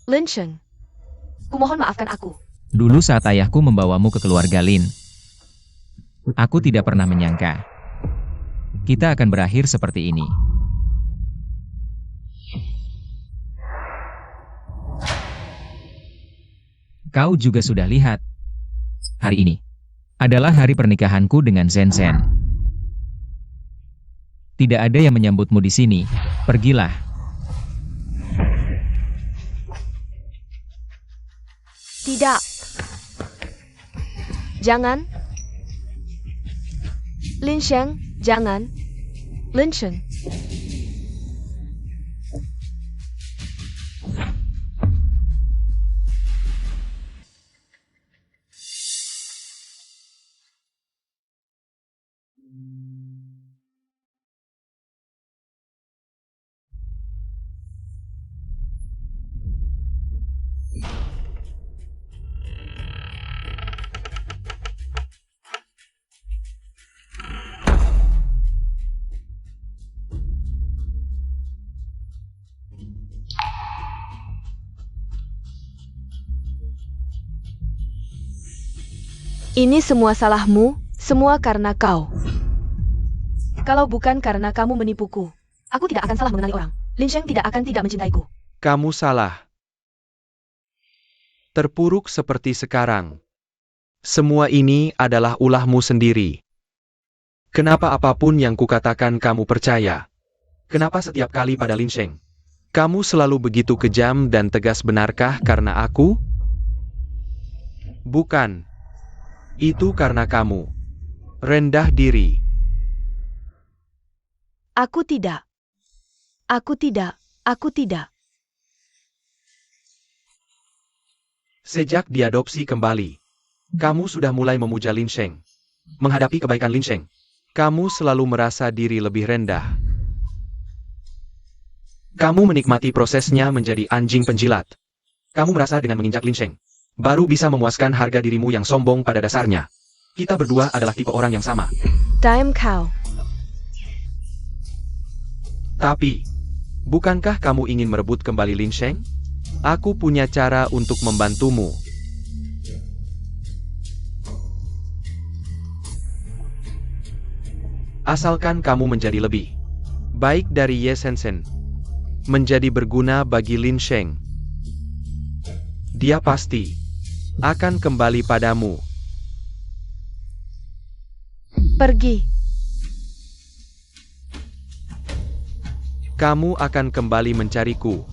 Lin Sheng, kumohon maafkan aku. Dulu saat ayahku membawamu ke keluarga Lin, aku tidak pernah menyangka kita akan berakhir seperti ini. Kau juga sudah lihat. Hari ini adalah hari pernikahanku dengan Zhen Zhen. Tidak ada yang menyambutmu di sini. Pergilah. Tidak. Jangan. Lin Sheng, jangan. Lin Sheng. Ini semua salahmu, semua karena kau. Kalau bukan karena kamu menipuku, aku tidak akan salah mengenali orang. Lin Sheng tidak akan tidak mencintaiku. Kamu salah. Terpuruk seperti sekarang. Semua ini adalah ulahmu sendiri. Kenapa apapun yang kukatakan kamu percaya? Kenapa setiap kali pada Lin Sheng? Kamu selalu begitu kejam dan tegas, benarkah karena aku? Bukan. Itu karena kamu rendah diri. Aku tidak. Aku tidak. Aku tidak. Sejak diadopsi kembali, kamu sudah mulai memuja Lin Sheng. Menghadapi kebaikan Lin Sheng, kamu selalu merasa diri lebih rendah. Kamu menikmati prosesnya menjadi anjing penjilat. Kamu merasa dengan menginjak Lin Sheng, baru bisa memuaskan harga dirimu yang sombong pada dasarnya. Kita berdua adalah tipe orang yang sama. Diam kau. Tapi, bukankah kamu ingin merebut kembali Lin Sheng? Aku punya cara untuk membantumu. Asalkan kamu menjadi lebih baik dari Ye Zhen, menjadi berguna bagi Lin Sheng, dia pasti akan kembali padamu. Pergi. Kamu akan kembali mencariku.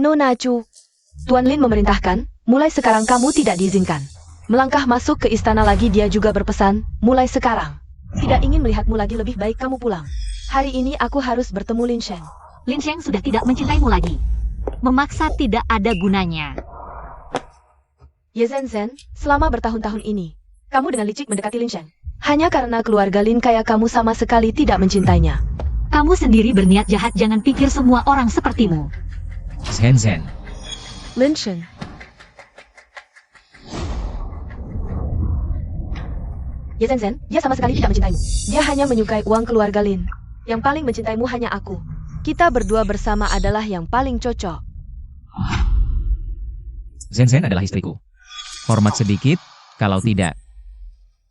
Nona Chu, Tuan Lin memerintahkan, mulai sekarang kamu tidak diizinkan melangkah masuk ke istana lagi. Dia juga berpesan, mulai sekarang. Tidak ingin melihatmu lagi, lebih baik kamu pulang. Hari ini aku harus bertemu Lin Sheng. Lin Sheng sudah tidak mencintaimu lagi. Memaksa tidak ada gunanya. Ye Zhen, selama bertahun-tahun ini, kamu dengan licik mendekati Lin Sheng. Hanya karena keluarga Lin kaya kamu sama sekali tidak mencintainya. Kamu sendiri berniat jahat, jangan pikir semua orang sepertimu. Zhen. Lin Sheng. Ye Zhen, dia sama sekali tidak mencintaimu. Dia hanya menyukai uang keluarga Lin. Yang paling mencintaimu hanya aku. Kita berdua bersama adalah yang paling cocok. Zhen adalah istriku. Hormat sedikit, kalau tidak.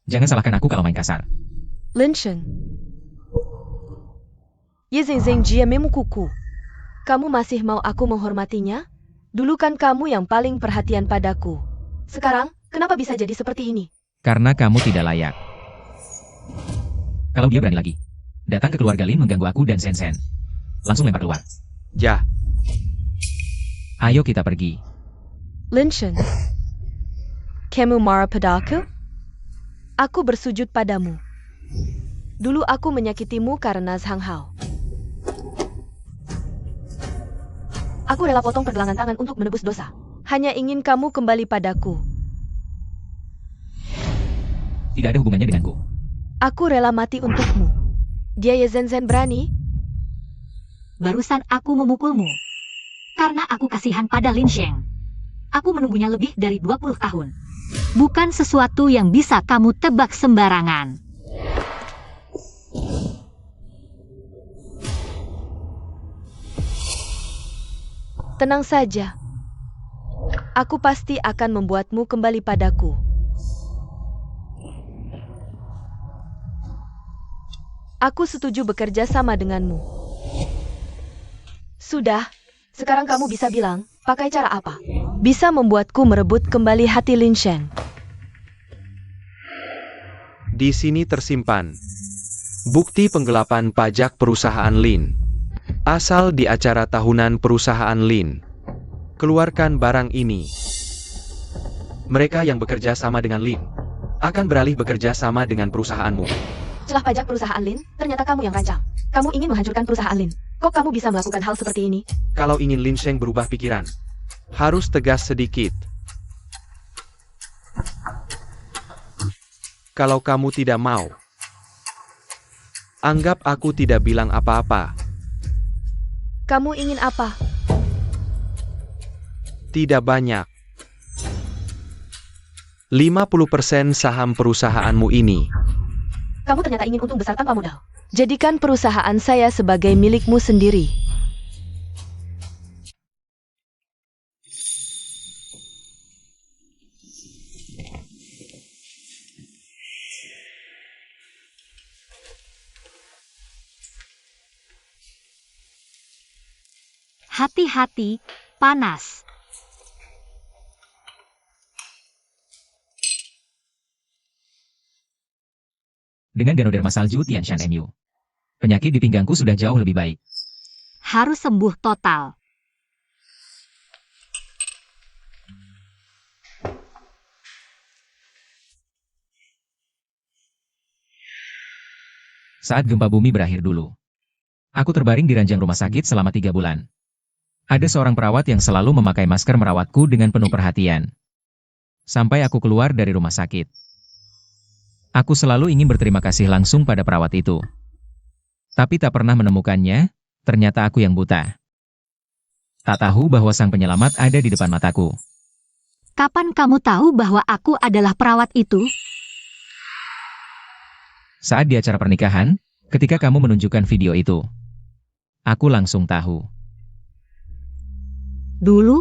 Jangan salahkan aku kalau main kasar. Lin Sheng. Ye Zhen dia memu kuku. Kamu masih mau aku menghormatinya? Dulu kan kamu yang paling perhatian padaku. Sekarang, kenapa bisa jadi seperti ini? Karena kamu tidak layak. Kalau dia berani lagi datang ke keluarga Lin mengganggu aku dan Zhen, langsung lempar keluar. Ja, Ayo kita pergi. Lin Sheng. Kamu marah padaku? Aku bersujud padamu. Dulu aku menyakitimu karena Zhang Hao. Aku rela potong pergelangan tangan untuk menebus dosa. Hanya ingin kamu kembali padaku. Tidak ada hubungannya denganku. Aku rela mati untukmu. Dia Ye Zhen berani? Barusan aku memukulmu. Karena aku kasihan pada Lin Sheng. Aku menunggunya lebih dari 20 tahun. Bukan sesuatu yang bisa kamu tebak sembarangan. Tenang saja. Aku pasti akan membuatmu kembali padaku. Aku setuju bekerja sama denganmu. Sudah, sekarang kamu bisa bilang, pakai cara apa? Bisa membuatku merebut kembali hati Lin Sheng. di sini tersimpan bukti penggelapan pajak perusahaan Lin. Asal di acara tahunan perusahaan Lin. Keluarkan barang ini. Mereka yang bekerja sama dengan Lin akan beralih bekerja sama dengan perusahaanmu. Celah pajak perusahaan Lin, ternyata kamu yang rancang. Kamu ingin menghancurkan perusahaan Lin. Kok kamu bisa melakukan hal seperti ini? Kalau ingin Lin Sheng berubah pikiran, harus tegas sedikit. Kalau kamu tidak mau, anggap aku tidak bilang apa-apa. Kamu ingin apa? Tidak banyak. 50% saham perusahaanmu ini. Kamu ternyata ingin untung besar tanpa modal. Jadikan perusahaan saya sebagai milikmu sendiri. Hati-hati, panas. Dengan Ganoderma salju Tianshan MU. Penyakit di pinggangku sudah jauh lebih baik. Harus sembuh total. Saat gempa bumi berakhir dulu, aku terbaring di ranjang rumah sakit selama 3 bulan. Ada seorang perawat yang selalu memakai masker merawatku dengan penuh perhatian. Sampai aku keluar dari rumah sakit. Aku selalu ingin berterima kasih langsung pada perawat itu. Tapi tak pernah menemukannya, ternyata aku yang buta. Tak tahu bahwa sang penyelamat ada di depan mataku. Kapan kamu tahu bahwa aku adalah perawat itu? Saat di acara pernikahan, ketika kamu menunjukkan video itu, aku langsung tahu. Dulu,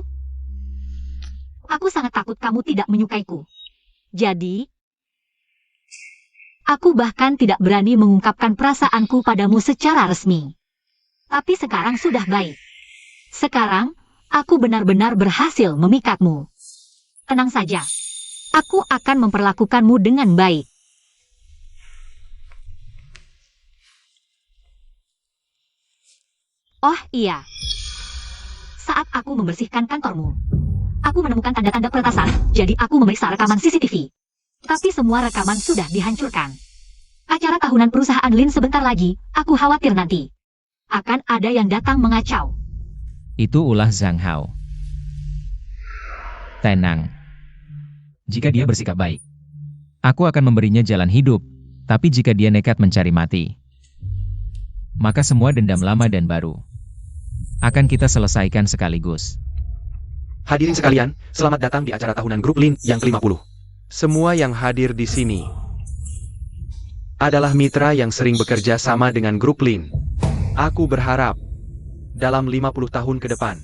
aku sangat takut kamu tidak menyukaiku. Jadi, aku bahkan tidak berani mengungkapkan perasaanku padamu secara resmi. Tapi sekarang sudah baik. Sekarang, aku benar-benar berhasil memikatmu. Tenang saja. Aku akan memperlakukanmu dengan baik. Oh iya. Saat aku membersihkan kantormu, aku menemukan tanda-tanda peretasan, jadi aku memeriksa rekaman CCTV. Tapi semua rekaman sudah dihancurkan. Acara tahunan perusahaan Lin sebentar lagi, aku khawatir nanti akan ada yang datang mengacau. Itu ulah Zhang Hao. Tenang. Jika dia bersikap baik, aku akan memberinya jalan hidup, tapi jika dia nekat mencari mati, maka semua dendam lama dan baru akan kita selesaikan sekaligus. Hadirin sekalian, selamat datang di acara tahunan grup Lin yang ke-50. Semua yang hadir di sini adalah mitra yang sering bekerja sama dengan grup Lin. Aku berharap dalam 50 tahun ke depan,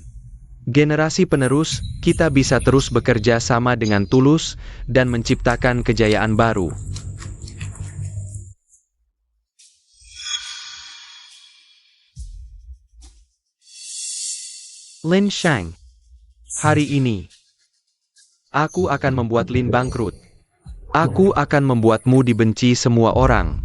generasi penerus kita bisa terus bekerja sama dengan tulus dan menciptakan kejayaan baru. Lin Sheng, hari ini aku akan membuat Lin bangkrut. Aku akan membuatmu dibenci semua orang.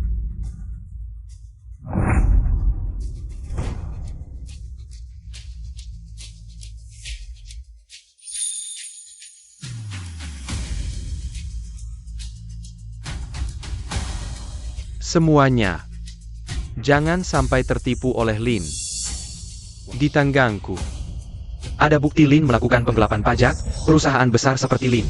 Semuanya. Jangan sampai tertipu oleh Lin. Ditanggangku. Ada bukti Lin melakukan penggelapan pajak, perusahaan besar seperti Lin.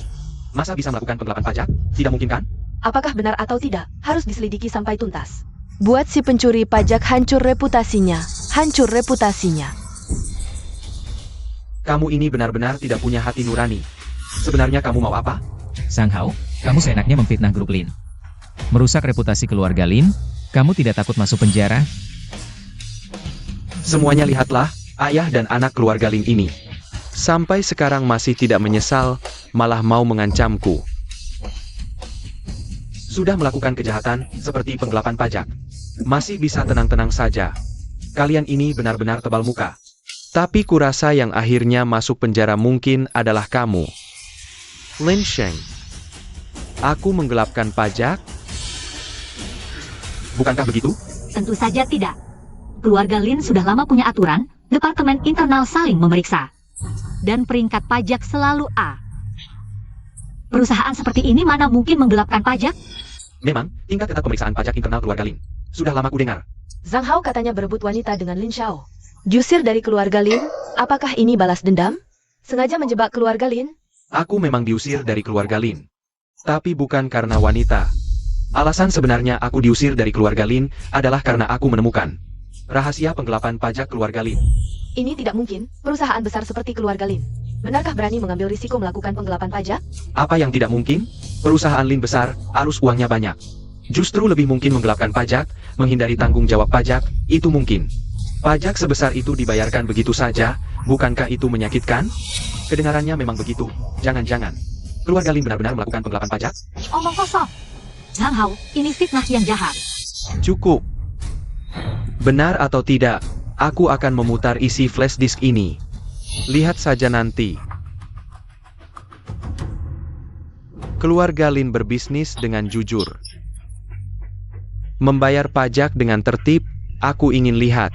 Masa bisa melakukan penggelapan pajak? Tidak mungkin kan? Apakah benar atau tidak, harus diselidiki sampai tuntas. Buat si pencuri pajak hancur reputasinya. Hancur reputasinya. Kamu ini benar-benar tidak punya hati nurani. Sebenarnya kamu mau apa? Zhang Hao, kamu seenaknya memfitnah grup Lin. Merusak reputasi keluarga Lin, kamu tidak takut masuk penjara? Semuanya lihatlah, ayah dan anak keluarga Lin ini. Sampai sekarang masih tidak menyesal, malah mau mengancamku. Sudah melakukan kejahatan, seperti penggelapan pajak. Masih bisa tenang-tenang saja. Kalian ini benar-benar tebal muka. Tapi kurasa yang akhirnya masuk penjara mungkin adalah kamu. Lin Sheng. Aku menggelapkan pajak? Bukankah begitu? Tentu saja tidak. Keluarga Lin sudah lama punya aturan, departemen internal saling memeriksa. Dan peringkat pajak selalu A. Perusahaan seperti ini mana mungkin menggelapkan pajak? Memang, tingkat ketat pemeriksaan pajak internal keluarga Lin. Sudah lama ku dengar. Zhang Hao katanya berebut wanita dengan Lin Xiao. Diusir dari keluarga Lin, apakah ini balas dendam? Sengaja menjebak keluarga Lin? Aku memang diusir dari keluarga Lin. Tapi bukan karena wanita. Alasan sebenarnya aku diusir dari keluarga Lin adalah karena aku menemukan rahasia penggelapan pajak keluarga Lin. Ini tidak mungkin, perusahaan besar seperti keluarga Lin. Benarkah berani mengambil risiko melakukan penggelapan pajak? Apa yang tidak mungkin? Perusahaan Lin besar, arus uangnya banyak. Justru lebih mungkin menggelapkan pajak, menghindari tanggung jawab pajak, itu mungkin. Pajak sebesar itu dibayarkan begitu saja, bukankah itu menyakitkan? Kedengarannya memang begitu, jangan-jangan. Keluarga Lin benar-benar melakukan penggelapan pajak? Omong kosong. Zhang Hao, ini fitnah yang jahat. Cukup. Benar atau tidak, aku akan memutar isi flash disk ini. Lihat saja nanti. Keluarga Lin berbisnis dengan jujur. Membayar pajak dengan tertib, aku ingin lihat.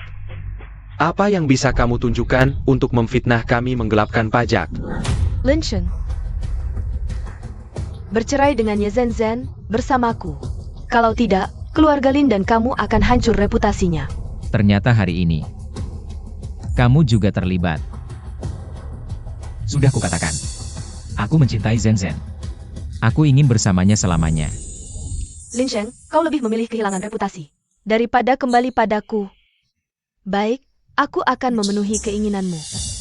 Apa yang bisa kamu tunjukkan untuk memfitnah kami menggelapkan pajak? Lin Sheng. Bercerai dengan Ye Zhen bersamaku. Kalau tidak, keluarga Lin dan kamu akan hancur reputasinya. Ternyata hari ini, kamu juga terlibat. Sudah kukatakan, aku mencintai Zhen. Aku ingin bersamanya selamanya. Lin Sheng, kau lebih memilih kehilangan reputasi daripada kembali padaku. Baik, aku akan memenuhi keinginanmu.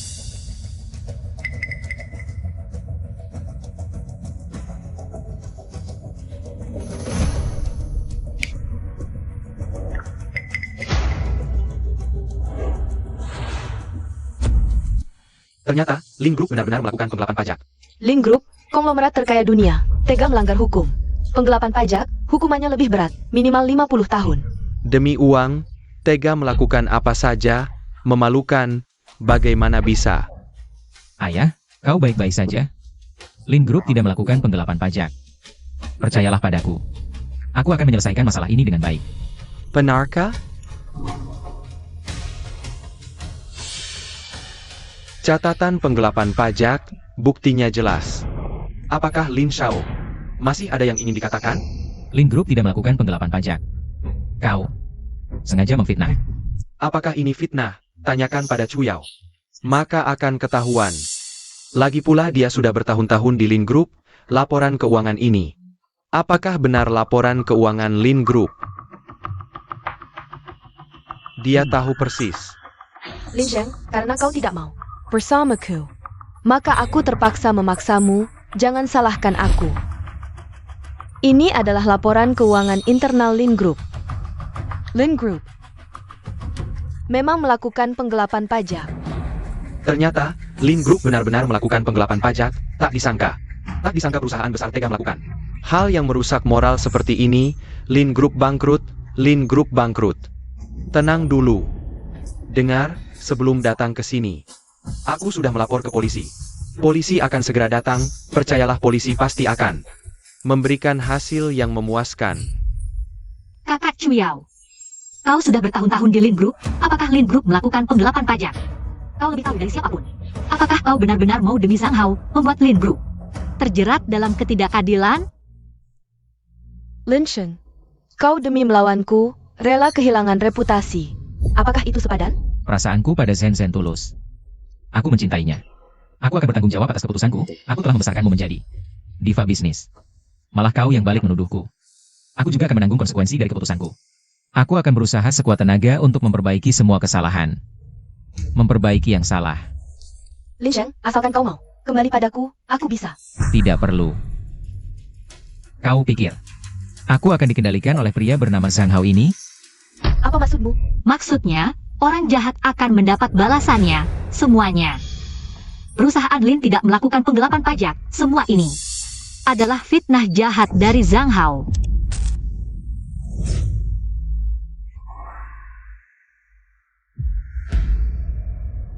Ternyata, Lin Group benar-benar melakukan penggelapan pajak. Lin Group, konglomerat terkaya dunia, tega melanggar hukum. Penggelapan pajak, hukumannya lebih berat, minimal 50 tahun. Demi uang, tega melakukan apa saja, memalukan, bagaimana bisa? Ayah, kau baik-baik saja? Lin Group tidak melakukan penggelapan pajak. Percayalah padaku. Aku akan menyelesaikan masalah ini dengan baik. Benarkah? Catatan penggelapan pajak, buktinya jelas. Apakah Lin Shao? Masih ada yang ingin dikatakan? Lin Group tidak melakukan penggelapan pajak. Kau sengaja memfitnah. Apakah ini fitnah? Tanyakan pada Chu Yao. Maka akan ketahuan. Lagi pula dia sudah bertahun-tahun di Lin Group, laporan keuangan ini. Apakah benar laporan keuangan Lin Group? Dia tahu persis. Lin Sheng, karena kau tidak mau bersamaku, maka aku terpaksa memaksamu. Jangan salahkan aku. Ini adalah laporan keuangan internal Lin Group. Lin Group memang melakukan penggelapan pajak. Ternyata, Lin Group benar-benar melakukan penggelapan pajak, tak disangka. Tak disangka perusahaan besar tega melakukan hal yang merusak moral seperti ini. Lin Group bangkrut, Lin Group bangkrut. Tenang dulu. Dengar, sebelum datang ke sini. Aku sudah melapor ke polisi. Polisi akan segera datang, percayalah polisi pasti akan memberikan hasil yang memuaskan. Kakak Chu Yao, kau sudah bertahun-tahun di Lin Group. Apakah Lin Group melakukan penggelapan pajak? Kau lebih tahu dari siapapun. Apakah kau benar-benar mau demi Zhang Hao membuat Lin Group terjerat dalam ketidakadilan? Lin Sheng, kau demi melawanku, rela kehilangan reputasi. Apakah itu sepadan? Perasaanku pada Zhen Zhen tulus. Aku mencintainya. Aku akan bertanggung jawab atas keputusanku. Aku telah membesarkanmu menjadi diva bisnis. Malah kau yang balik menuduhku. Aku juga akan menanggung konsekuensi dari keputusanku. Aku akan berusaha sekuat tenaga untuk memperbaiki semua kesalahan. Memperbaiki yang salah. Lin Sheng, asalkan kau mau kembali padaku, aku bisa. Tidak perlu. Kau pikir aku akan dikendalikan oleh pria bernama Zhang Hao ini? Apa maksudmu? Maksudnya, orang jahat akan mendapat balasannya, semuanya. Perusahaan Lin tidak melakukan penggelapan pajak. Semua ini adalah fitnah jahat dari Zhang Hao.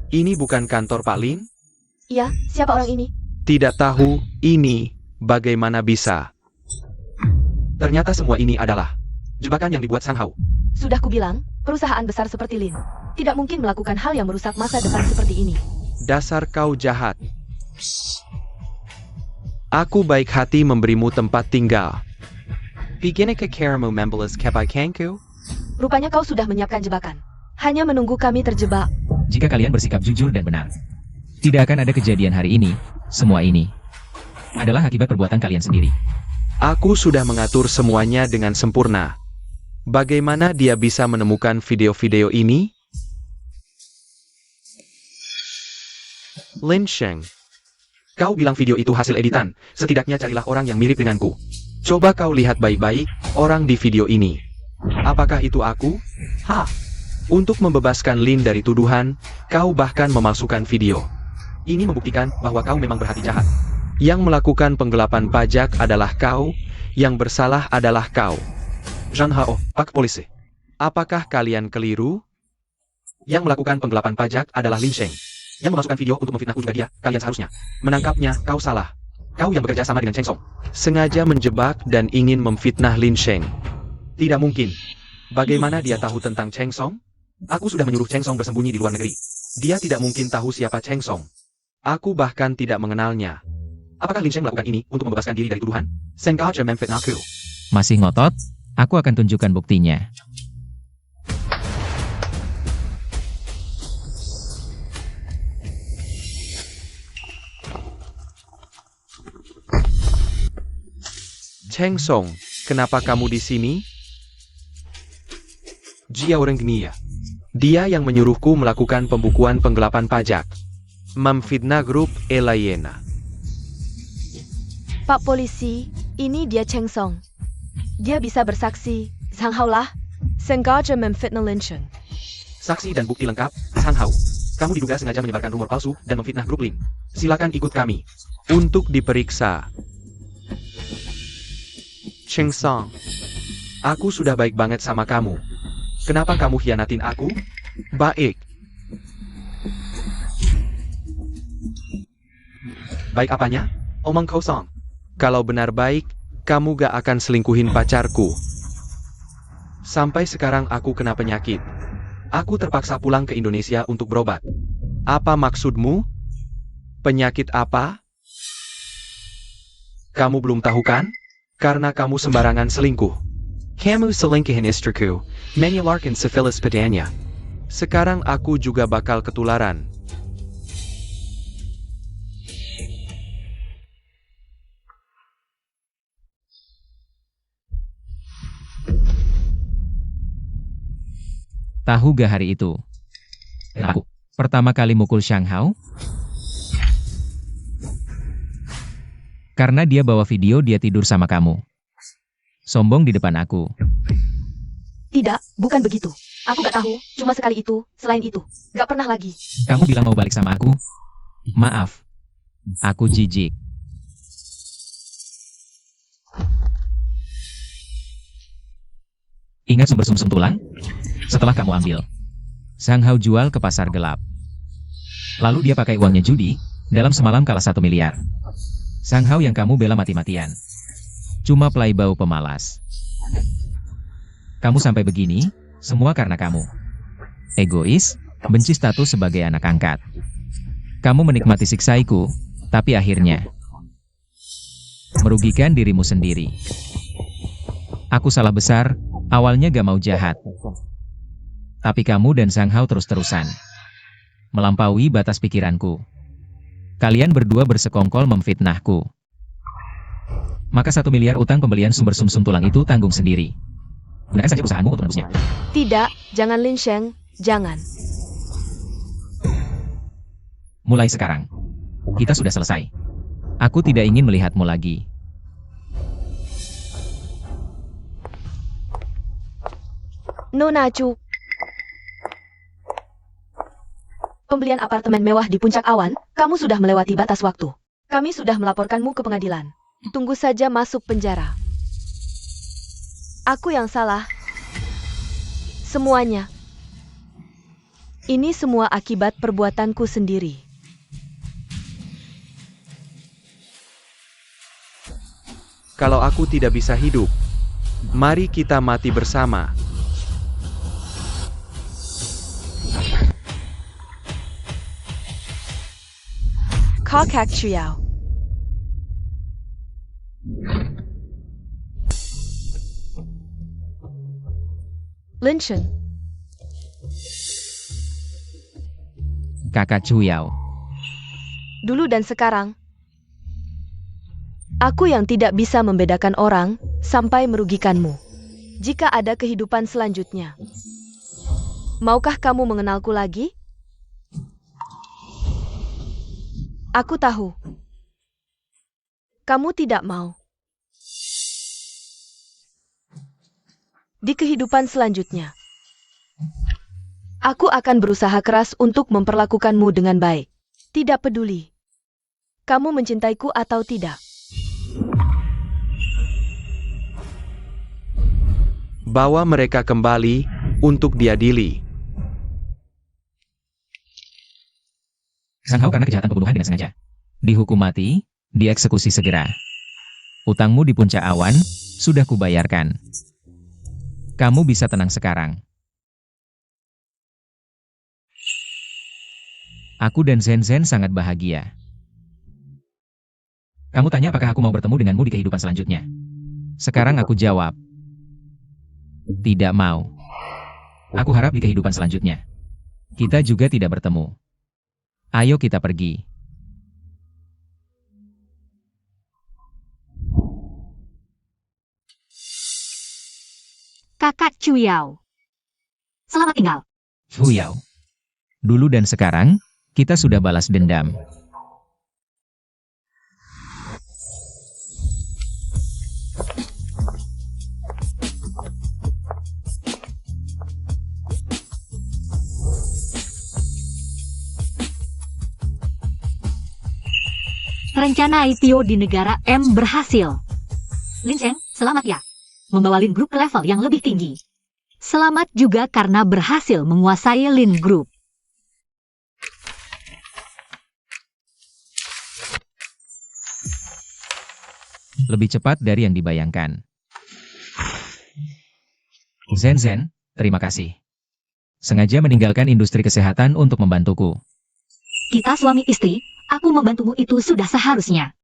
Ini bukan kantor Pak Lin? Iya, siapa orang ini? Tidak tahu, ini bagaimana bisa? Ternyata semua ini adalah jebakan yang dibuat Zhang Hao. Sudah kubilang, perusahaan besar seperti Lin tidak mungkin melakukan hal yang merusak masa depan seperti ini. Dasar kau jahat. Aku baik hati memberimu tempat tinggal. Begini ke karamu membalas kebaikanku? Rupanya kau sudah menyiapkan jebakan. Hanya menunggu kami terjebak. Jika kalian bersikap jujur dan benar, tidak akan ada kejadian hari ini. Semua ini adalah akibat perbuatan kalian sendiri. Aku sudah mengatur semuanya dengan sempurna. Bagaimana dia bisa menemukan video-video ini? Lin Sheng, kau bilang video itu hasil editan. Setidaknya carilah orang yang mirip denganku. Coba kau lihat baik-baik orang di video ini. Apakah itu aku? Untuk membebaskan Lin dari tuduhan, kau bahkan memalsukan video. Ini membuktikan bahwa kau memang berhati jahat. Yang melakukan penggelapan pajak adalah kau, yang bersalah adalah kau. Zhang Hao, Pak Polisi. Apakah kalian keliru? Yang melakukan penggelapan pajak adalah Lin Sheng. Yang memasukkan video untuk memfitnahku juga dia. Kalian seharusnya menangkapnya. Kau salah. Kau yang bekerja sama dengan Cheng Song sengaja menjebak dan ingin memfitnah Lin Sheng. Tidak mungkin. Bagaimana dia tahu tentang Cheng Song? Aku sudah menyuruh Cheng Song bersembunyi di luar negeri. Dia tidak mungkin tahu siapa Cheng Song. Aku bahkan tidak mengenalnya. Apakah Lin Sheng melakukan ini untuk membebaskan diri dari tuduhan? Sengaja memfitnahku. Masih ngotot? Aku akan tunjukkan buktinya. Cheng Song, kenapa kamu di sini? Jia orang Gnia. Dia yang menyuruhku melakukan pembukuan penggelapan pajak. Memfitnah grup Elayena. Pak Polisi, ini dia Cheng Song. Dia bisa bersaksi, Zhang Hao lah, sengaja memfitnah Lin Sheng. Saksi dan bukti lengkap, Zhang Hao. Kamu diduga sengaja menyebarkan rumor palsu dan memfitnah grup Lin. Silakan ikut kami untuk diperiksa. Cheng Song, aku sudah baik banget sama kamu. Kenapa kamu hianatin aku? Baik. Baik apanya? Omong kosong. Kalau benar baik, kamu gak akan selingkuhin pacarku. Sampai sekarang aku kena penyakit. Aku terpaksa pulang ke Indonesia untuk berobat. Apa maksudmu? Penyakit apa? Kamu belum tahu kan? Karena kamu sembarangan selingkuh. Kamu selingkuhin istriku, menularkan sifilis padanya. Sekarang aku juga bakal ketularan. Tahu gak hari itu? Aku pertama kali mukul Shang Hao? Karena dia bawa video dia tidur sama kamu. Sombong di depan aku. Tidak, bukan begitu. Aku gak tahu, cuma sekali itu, selain itu, gak pernah lagi. Kamu bilang mau balik sama aku? Maaf. Aku jijik. Ingat sumber sumsum tulang? Setelah kamu ambil. Shang Hao jual ke pasar gelap. Lalu dia pakai uangnya judi, dalam semalam kalah 1 miliar. Shang Hao yang kamu bela mati-matian. Cuma playboy pemalas. Kamu sampai begini, semua karena kamu. Egois, benci status sebagai anak angkat. Kamu menikmati siksaiku, tapi akhirnya merugikan dirimu sendiri. Aku salah besar, awalnya gak mau jahat. Tapi kamu dan Shang Hao terus-terusan melampaui batas pikiranku. Kalian berdua bersekongkol memfitnahku. Maka 1 miliar utang pembelian sumber sumsum tulang itu tanggung sendiri. Gunakan saja perusahaanmu untuk menebusnya. Tidak, jangan Lin Sheng, jangan. Mulai sekarang, kita sudah selesai. Aku tidak ingin melihatmu lagi. Nona Chu. Pembelian apartemen mewah di Puncak Awan, kamu sudah melewati batas waktu. Kami sudah melaporkanmu ke pengadilan. Tunggu saja masuk penjara. Aku yang salah. Semuanya. Ini semua akibat perbuatanku sendiri. Kalau aku tidak bisa hidup, mari kita mati bersama. Kakak Chiao. Lin Sheng. Kakak Chuyao. Dulu dan sekarang. Aku yang tidak bisa membedakan orang sampai merugikanmu. Jika ada kehidupan selanjutnya, maukah kamu mengenalku lagi? Aku tahu. Kamu tidak mau. Di kehidupan selanjutnya, aku akan berusaha keras untuk memperlakukanmu dengan baik. Tidak peduli kamu mencintaiku atau tidak. Bawa mereka kembali untuk diadili. Shang Hao karena kejahatan pembunuhan dengan sengaja. Dihukum mati, dieksekusi segera. Utangmu di Puncak Awan, sudah kubayarkan. Kamu bisa tenang sekarang. Aku dan Zhen sangat bahagia. Kamu tanya apakah aku mau bertemu denganmu di kehidupan selanjutnya. Sekarang aku jawab. Tidak mau. Aku harap di kehidupan selanjutnya kita juga tidak bertemu. Ayo kita pergi. Kakak Chuyao. Selamat tinggal. Huyao. Dulu dan sekarang, kita sudah balas dendam. Rencana IPO di negara M berhasil. Lin Sheng, selamat ya. Membawa Lin Group ke level yang lebih tinggi. Selamat juga karena berhasil menguasai Lin Group. Lebih cepat dari yang dibayangkan. Zhen, terima kasih. Sengaja meninggalkan industri kesehatan untuk membantuku. Kita suami istri, aku membantumu itu sudah seharusnya.